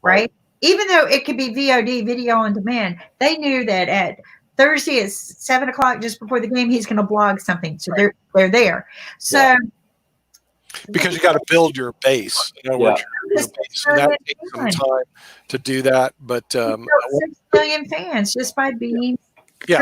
right? Even though it could be VOD, video on demand, they knew that at Thursday at 7 o'clock, just before the game, he's going to blog something. So they're there. So because you got to build your base. You know, your base. And that takes some time to do that. But 6 million fans just by being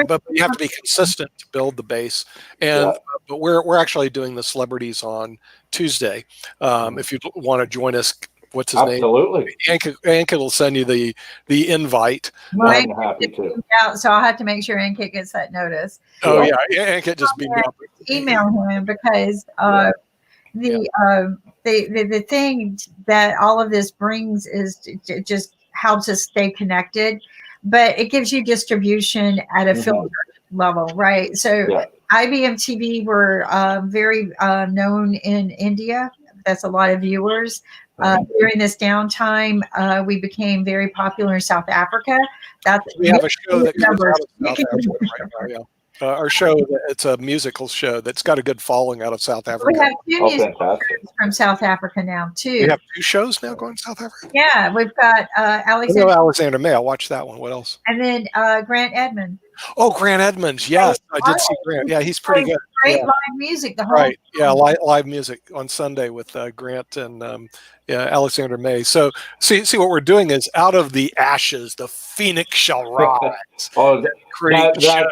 but you have to be consistent to build the base. And but we're actually doing the celebrities on Tuesday. If you want to join us, what's his name? Absolutely. Ankit will send you the invite. I'm happy to. So I'll have to make sure Ankit gets that notice. Oh yeah, Ankit just beat me up. Email him because the thing that all of this brings is it just helps us stay connected, but it gives you distribution at a filter level, right? So IBM TV were very known in India. That's a lot of viewers. During this downtime, we became very popular in South Africa. We have a show that comes out of South Africa right now. Our show, it's a musical show that's got a good following out of South Africa. We have 2 musicals from South Africa now, too. We have 2 shows now going to South Africa? Yeah, we've got Alexander May. I'll watch that one. What else? And then Grant Edmonds. Oh, Grant Edmonds. Yes, I did see Grant. Yeah, he's pretty good. Great live music. The whole right. Yeah, live music on Sunday with Grant and Alexander May. So see what we're doing is out of the ashes, the phoenix shall rise. That's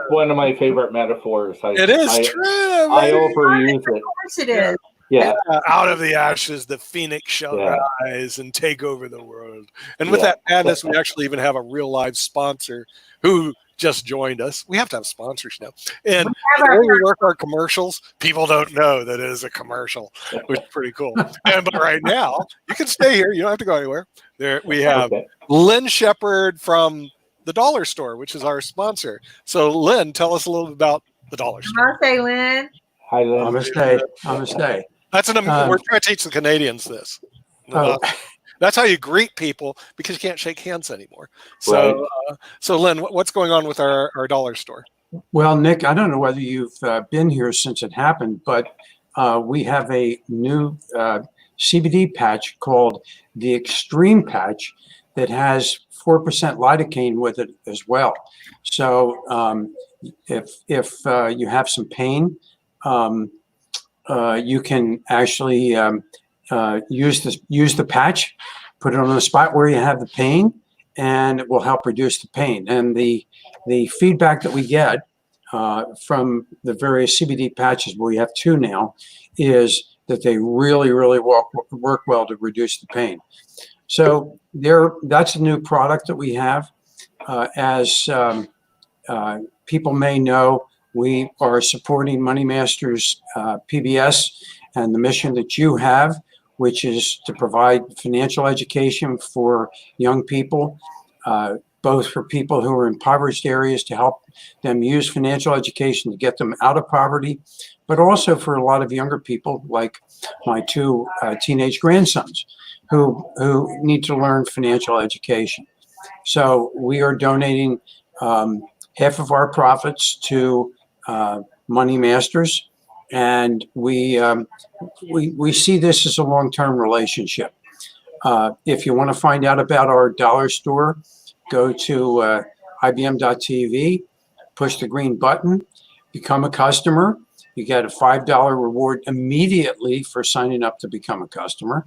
one of my favorite metaphors. It is true. I overuse it. Of course it is. Yeah. Out of the ashes, the phoenix shall rise and take over the world. And with that madness, we actually even have a real live sponsor who just joined us. We have to have sponsors now. And when we work our commercials, people don't know that it is a commercial, which is pretty cool. But right now, you can stay here. You don't have to go anywhere. There we have Lynn Shepard from the Dollar Store, which is our sponsor. So Lynn, tell us a little bit about the Dollar Store. Namaste, Lynn. Hi, Lynn. Namaste. We're trying to teach the Canadians this. That's how you greet people because you can't shake hands anymore. So, so Lynn, what's going on with our Dollar Store? Well, Nick, I don't know whether you've been here since it happened, but we have a new CBD patch called the Extreme Patch that has 4% lidocaine with it as well. So if you have some pain, you can actually use the patch, put it on the spot where you have the pain, and it will help reduce the pain. And the feedback that we get from the various CBD patches, we have 2 now, is that they really, really work well to reduce the pain. So that's a new product that we have. As people may know, we are supporting Money Masters PBS and the mission that you have, which is to provide financial education for young people, both for people who are in impoverished areas to help them use financial education to get them out of poverty, but also for a lot of younger people like my 2 teenage grandsons who need to learn financial education. So we are donating half of our profits to Money Masters, and we see this as a long-term relationship. If you want to find out about our dollar store, go to IBM.tv, push the green button, become a customer. You get a $5 reward immediately for signing up to become a customer.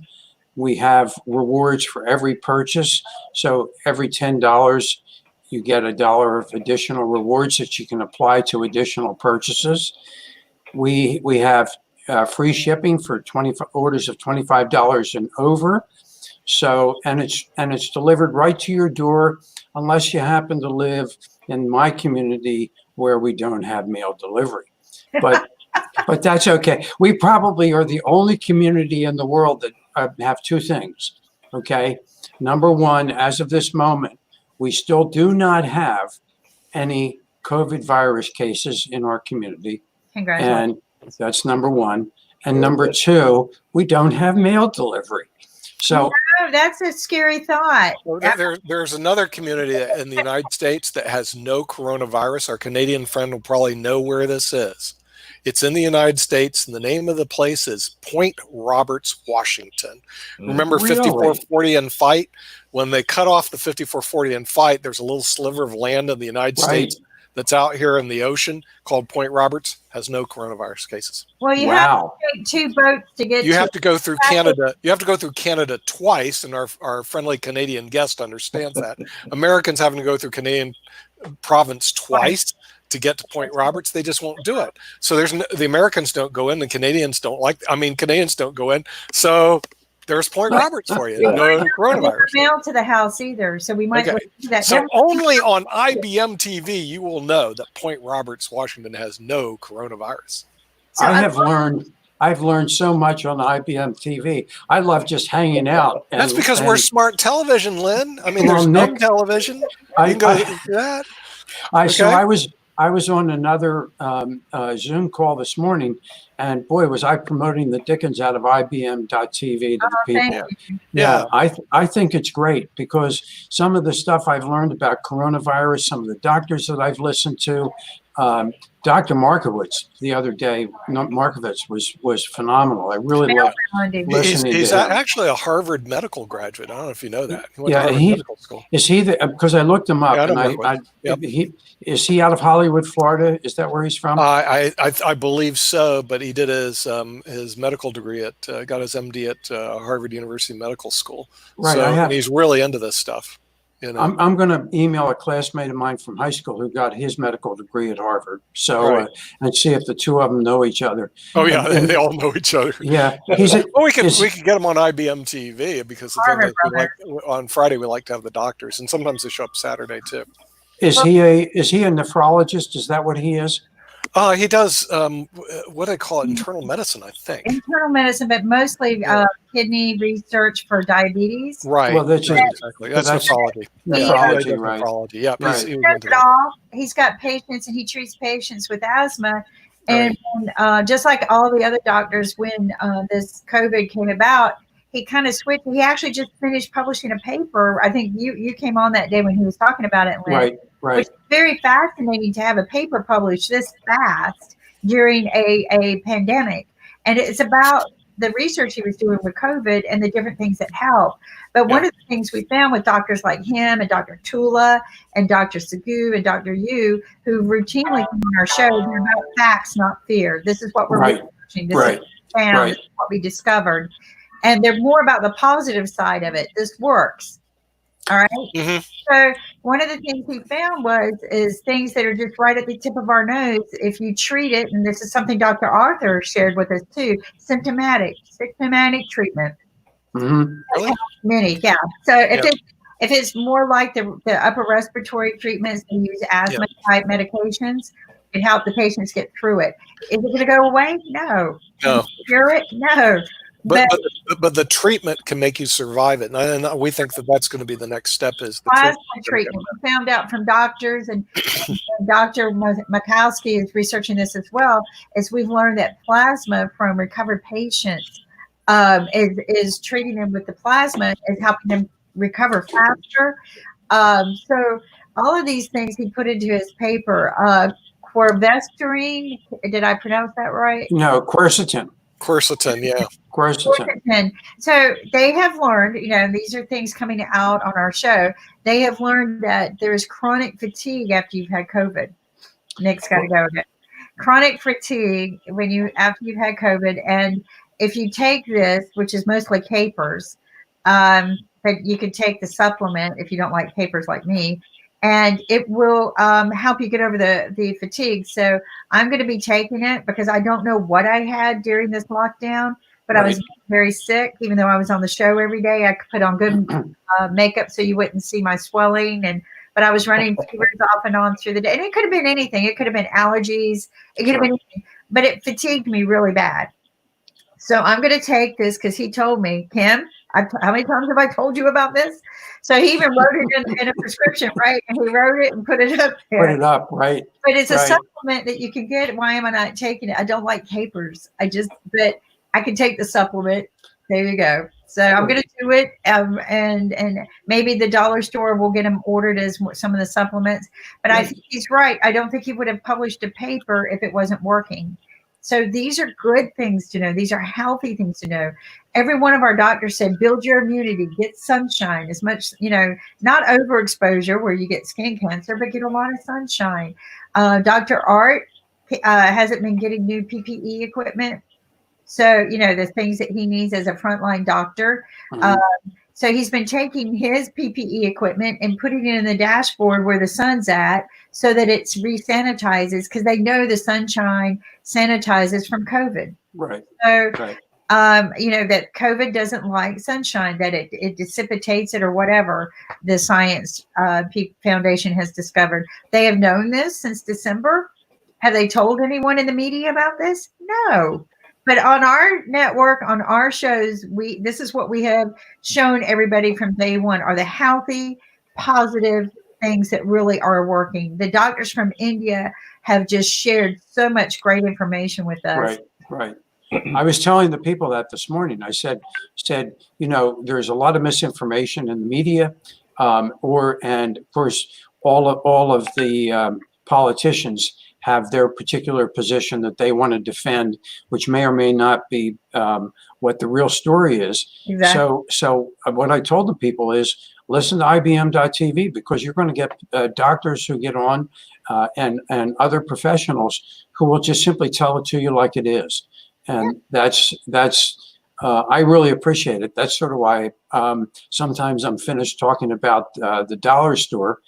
We have rewards for every purchase. So every $10, you get $1 of additional rewards that you can apply to additional purchases. We have free shipping for orders of $25 and over. So, and it's delivered right to your door, unless you happen to live in my community where we don't have mail delivery. But that's okay. We probably are the only community in the world that have two things. Okay. Number one, as of this moment, we still do not have any COVID virus cases in our community. Congratulations. And that's number one. And number two, we don't have mail delivery. So no, that's a scary thought. There's another community in the United States that has no coronavirus. Our Canadian friend will probably know where this is. It's in the United States, and the name of the place is Point Roberts, Washington. Remember 5440 and Fight? When they cut off the 5440 and Fight, there's a little sliver of land in the United States that's out here in the ocean called Point Roberts, has no coronavirus cases. Well, you have to take 2 boats to get You have to go through Canada. You have to go through Canada twice, and our friendly Canadian guest understands that. Americans having to go through Canadian province twice to get to Point Roberts, they just won't do it. So the Americans don't go in, and Canadians don't Canadians don't go in. So there's Point Roberts for you. No coronavirus. Mail to the house either, so we might do that. So only on IBM TV you will know that Point Roberts, Washington has no coronavirus. So I've learned so much on IBM TV. I love just hanging out. That's because we're smart television, Lynn. I mean, there's no television. You can go do that. So I was on another Zoom call this morning, and boy, was I promoting the dickens out of IBM.tv to the people. Yeah, I think it's great because some of the stuff I've learned about coronavirus, some of the doctors that I've listened to, Dr. Markowitz the other day, Markowitz was phenomenal. I really loved listening to him. He's actually a Harvard medical graduate. I don't know if you know that. He went to Harvard Medical School. Is he because I looked him up, is he out of Hollywood, Florida? Is that where he's from? I believe so, but he did his medical degree got his MD at Harvard University Medical School. Right, and he's really into this stuff. You know. I'm going to email a classmate of mine from high school who got his medical degree at Harvard. So and see if the two of them know each other. Oh yeah, they all know each other. Yeah, we could get them on IBM TV because the thing is, on Friday we like to have the doctors, and sometimes they show up Saturday too. Is he a nephrologist? Is that what he is? He does what I call internal medicine, I think. Internal medicine, but mostly kidney research for diabetes. Right. Well, that's exactly. That's nephrology. Nephrology, right? Nephrology. Yeah. Right. He's got patients, and he treats patients with asthma. And just like all the other doctors, when this COVID came about, he kind of switched. He actually just finished publishing a paper. I think you came on that day when he was talking about it, Lynn. Right. Which is very fascinating to have a paper published this fast during a pandemic. And it's about the research he was doing with COVID and the different things that help. But one of the things we found with doctors like him and Dr. Tula and Dr. Sagu and Dr. Yu, who routinely come on our show, they're about facts, not fear. This is what we're researching. This is what we found, this is what we discovered. And they're more about the positive side of it. This works. All right. Mm-hmm. So one of the things we found is things that are just right at the tip of our nose. If you treat it, and this is something Dr. Arthur shared with us too, symptomatic treatment. Mm-hmm. Really? Many, yeah. So if it's more like the upper respiratory treatments, and use asthma type medications, it help the patients get through it. Is it going to go away? No. Cure it? No. But the treatment can make you survive it, and we think that's going to be the next step. Is the plasma treatment? We found out from doctors, and Dr. Makowski is researching this as well. Is we've learned that plasma from recovered patients is treating them with the plasma is helping them recover faster. So all of these things he put into his paper. Quercetin, did I pronounce that right? No, quercetin. Quercetin, yeah. Quercetin. So they have learned, these are things coming out on our show. They have learned that there's chronic fatigue after you've had COVID. Nick's got to go with it. Chronic fatigue after you've had COVID, and if you take this, which is mostly capers, but you could take the supplement if you don't like capers like me, and it will help you get over the fatigue. So I'm going to be taking it because I don't know what I had during this lockdown, but I was very sick. Even though I was on the show every day, I could put on good makeup so you wouldn't see my swelling, but I was running fevers off and on through the day. And it could have been anything. It could have been allergies. It could have been anything. But it fatigued me really bad. So I'm going to take this because he told me, Kim, how many times have I told you about this? So he even wrote it in a prescription, right? And he wrote it and put it up there. Put it up, right. But it's a supplement that you can get. Why am I not taking it? I don't like capers. But I can take the supplement. There you go. So I'm going to do it, and maybe the dollar store will get them ordered as some of the supplements. But I think he's right. I don't think he would have published a paper if it wasn't working. So these are good things to know. These are healthy things to know. Every one of our doctors said, build your immunity, get sunshine as much, not overexposure where you get skin cancer, but get a lot of sunshine. Dr. Art hasn't been getting new PPE equipment. So, the things that he needs as a frontline doctor. So he's been taking his PPE equipment and putting it in the dashboard where the sun's at so that it's re-sanitizes because they know the sunshine sanitizes from COVID. Right. So, that COVID doesn't like sunshine, that it dissipates it or whatever the Science Foundation has discovered. They have known this since December. Have they told anyone in the media about this? No. But on our network, on our shows, this is what we have shown everybody from day one are the healthy, positive things that really are working. The doctors from India have just shared so much great information with us. Right. I was telling the people that this morning. I said, there's a lot of misinformation in the media, and of course, all of the politicians have their particular position that they want to defend, which may or may not be what the real story is. Exactly. So what I told the people is listen to IBM.TV because you're going to get doctors who get on and other professionals who will just simply tell it to you like it is. And that's I really appreciate it. That's sort of why sometimes I'm finished talking about the dollar store.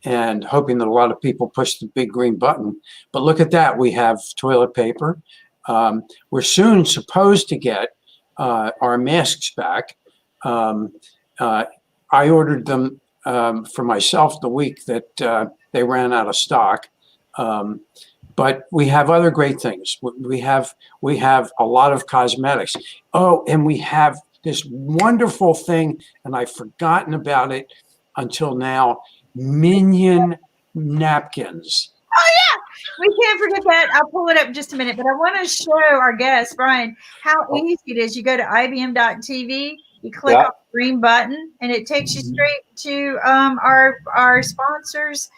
And hoping that a lot of people push the big green button. But look at that. We have toilet paper. We're soon supposed to get our masks back. I ordered them for myself the week that they ran out of stock. But we have other great things. We have a lot of cosmetics. Oh, and we have this wonderful thing, and I've forgotten about it until now. Minion napkins. Oh yeah, we can't forget that. I'll pull it up in just a minute, but I want to show our guest Brian how easy it is. You go to IBM.TV, you click on the green button, and it takes you straight to our sponsors.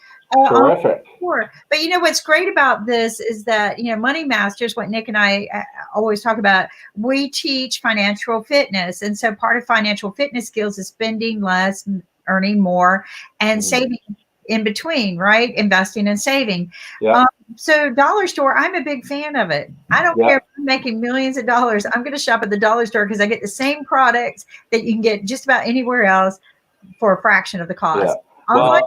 Terrific. But what's great about this is that Money Masters, what Nick and I always talk about, we teach financial fitness, and so part of financial fitness skills is spending less, earning more, and saving in between, right? Investing and saving. Yeah. So dollar store, I'm a big fan of it. I don't care if I'm making millions of dollars. I'm going to shop at the dollar store because I get the same products that you can get just about anywhere else for a fraction of the cost. Yeah. Online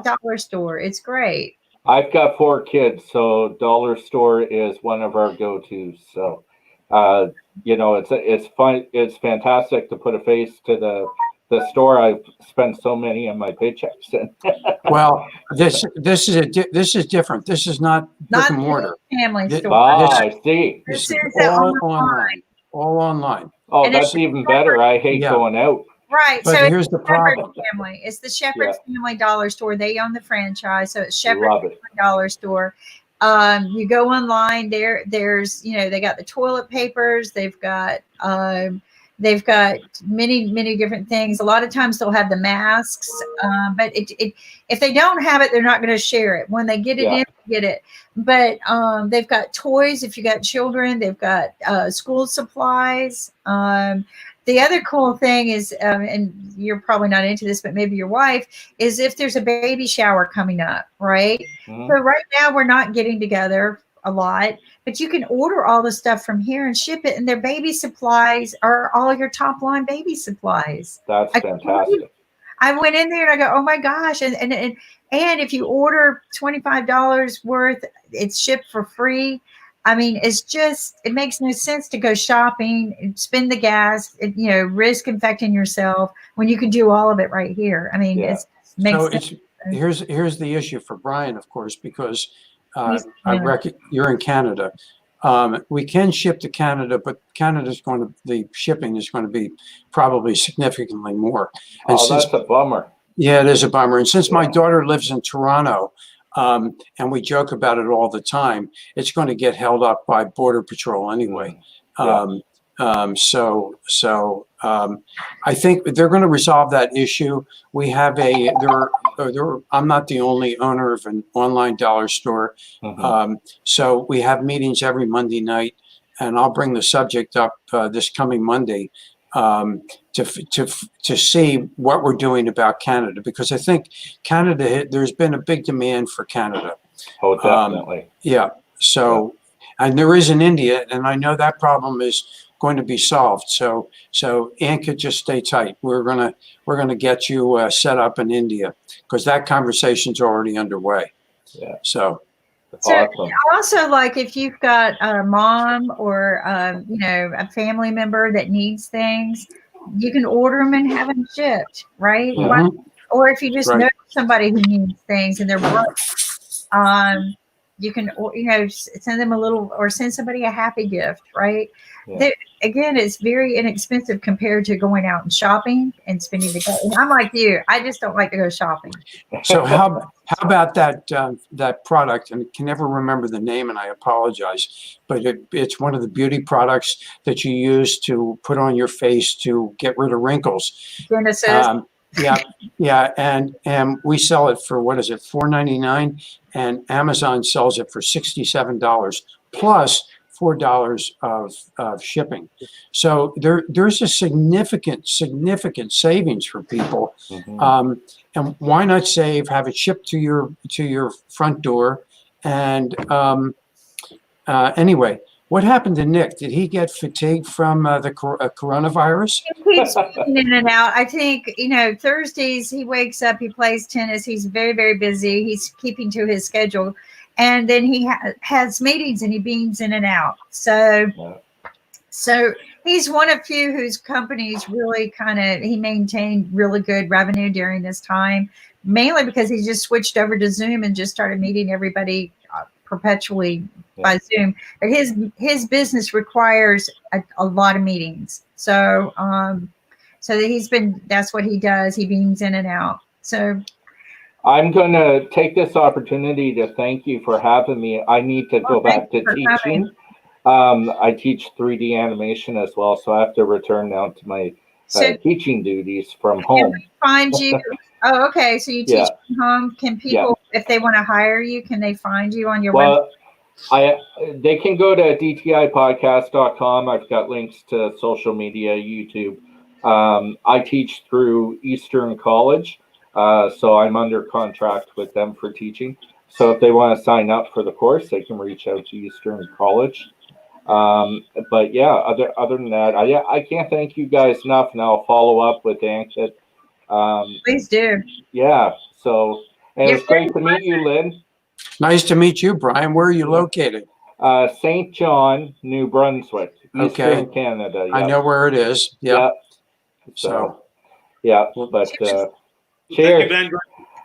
dollar store, it's great. I've got 4 kids, so dollar store is one of our go-tos. So, it's fun. It's fantastic to put a face to the store. I've spent so many of my paychecks in. Well, this is different. This is not brick and mortar. Family store. I see. This is all online. All online. Oh, And that's even better. I hate going out. Right. But so here's the problem. Family. It's the Shepherd's Family Dollar Store. They own the franchise. So it's Shepherd's Family Dollar Store. You go online there's, they got the toilet papers. They've got, They've got many different things. A lot of times they'll have the masks, but if they don't have it, they're not going to share it. When they get it in, get it. But they've got toys if you got children. They've got school supplies. The other cool thing is, and you're probably not into this, but maybe your wife, is if there's a baby shower coming up, right? Mm-hmm. So right now we're not getting together a lot, but you can order all the stuff from here and ship it, and their baby supplies are all your top line baby supplies. That's fantastic. I went in there and I go, oh my gosh. And if you order $25 worth, it's shipped for free. I mean, it makes no sense to go shopping and spend the gas, risk infecting yourself when you can do all of it right here. I mean, it makes sense. Here's the issue for Brian, of course, because you're in Canada. We can ship to Canada, but the shipping is going to be probably significantly more. And that's a bummer. Yeah, it is a bummer. And since my daughter lives in Toronto, and we joke about it all the time, it's going to get held up by Border Patrol anyway. So I think they're going to resolve that issue. We have I'm not the only owner of an online dollar store. Mm-hmm. So we have meetings every Monday night, and I'll bring the subject up this coming Monday to see what we're doing about Canada, because I think Canada, there's been a big demand for Canada. Oh, definitely. So, and there is in India, and I know that problem is going to be solved. So Ann could just stay tight. We're gonna get you set up in India, because that conversation's already underway. Yeah. So awesome. Also, like if you've got a mom or a family member that needs things, you can order them and have them shipped, right? Mm-hmm. Or if you just know somebody who needs things and they're broke, you can send them a little, or send somebody a happy gift, right? Yeah. Again, it's very inexpensive compared to going out and shopping and spending the day. And I'm like you, I just don't like to go shopping. So how about that product? And I can never remember the name, and I apologize, but it's one of the beauty products that you use to put on your face to get rid of wrinkles. Genesis. And we sell it for, what is it, $4.99, and Amazon sells it for $67 plus $4 of shipping. So there's a significant savings for people. Mm-hmm. And why not save? Have it shipped to your front door. And anyway, what happened to Nick? Did he get fatigued from the coronavirus? He keeps in and out. I think, Thursdays he wakes up, he plays tennis. He's very, very busy. He's keeping to his schedule. And then he has meetings and he beams in and out. So he's one of few whose companies really he maintained really good revenue during this time, mainly because he just switched over to Zoom and just started meeting everybody perpetually by Zoom. But his business requires a lot of meetings. So that's what he does. He beams in and out. So I'm going to take this opportunity to thank you for having me. I need to go back to teaching. I teach 3D animation as well, so I have to return now to my teaching duties from home. Can we find you? Oh, okay. So you teach from home. Can people, if they want to hire you, can they find you on your website? They can go to dtipodcast.com. I've got links to social media, YouTube. I teach through Eastern College. So I'm under contract with them for teaching. So if they want to sign up for the course, they can reach out to Eastern College. But yeah, other than that, I can't thank you guys enough, and I'll follow up with Ankit. Please do. Yeah. So, and it's great to meet you, Lynn. Nice to meet you, Brian. Where are you located? St. John, New Brunswick, Eastern Canada. Yep. I know where it is. Yep. So yeah, but cheers. Thank you, Brian.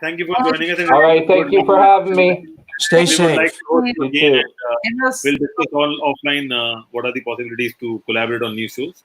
Thank you for joining us. All right, thank you for having me. Stay safe. Like to again, we'll discuss all offline what are the possibilities to collaborate on new shows.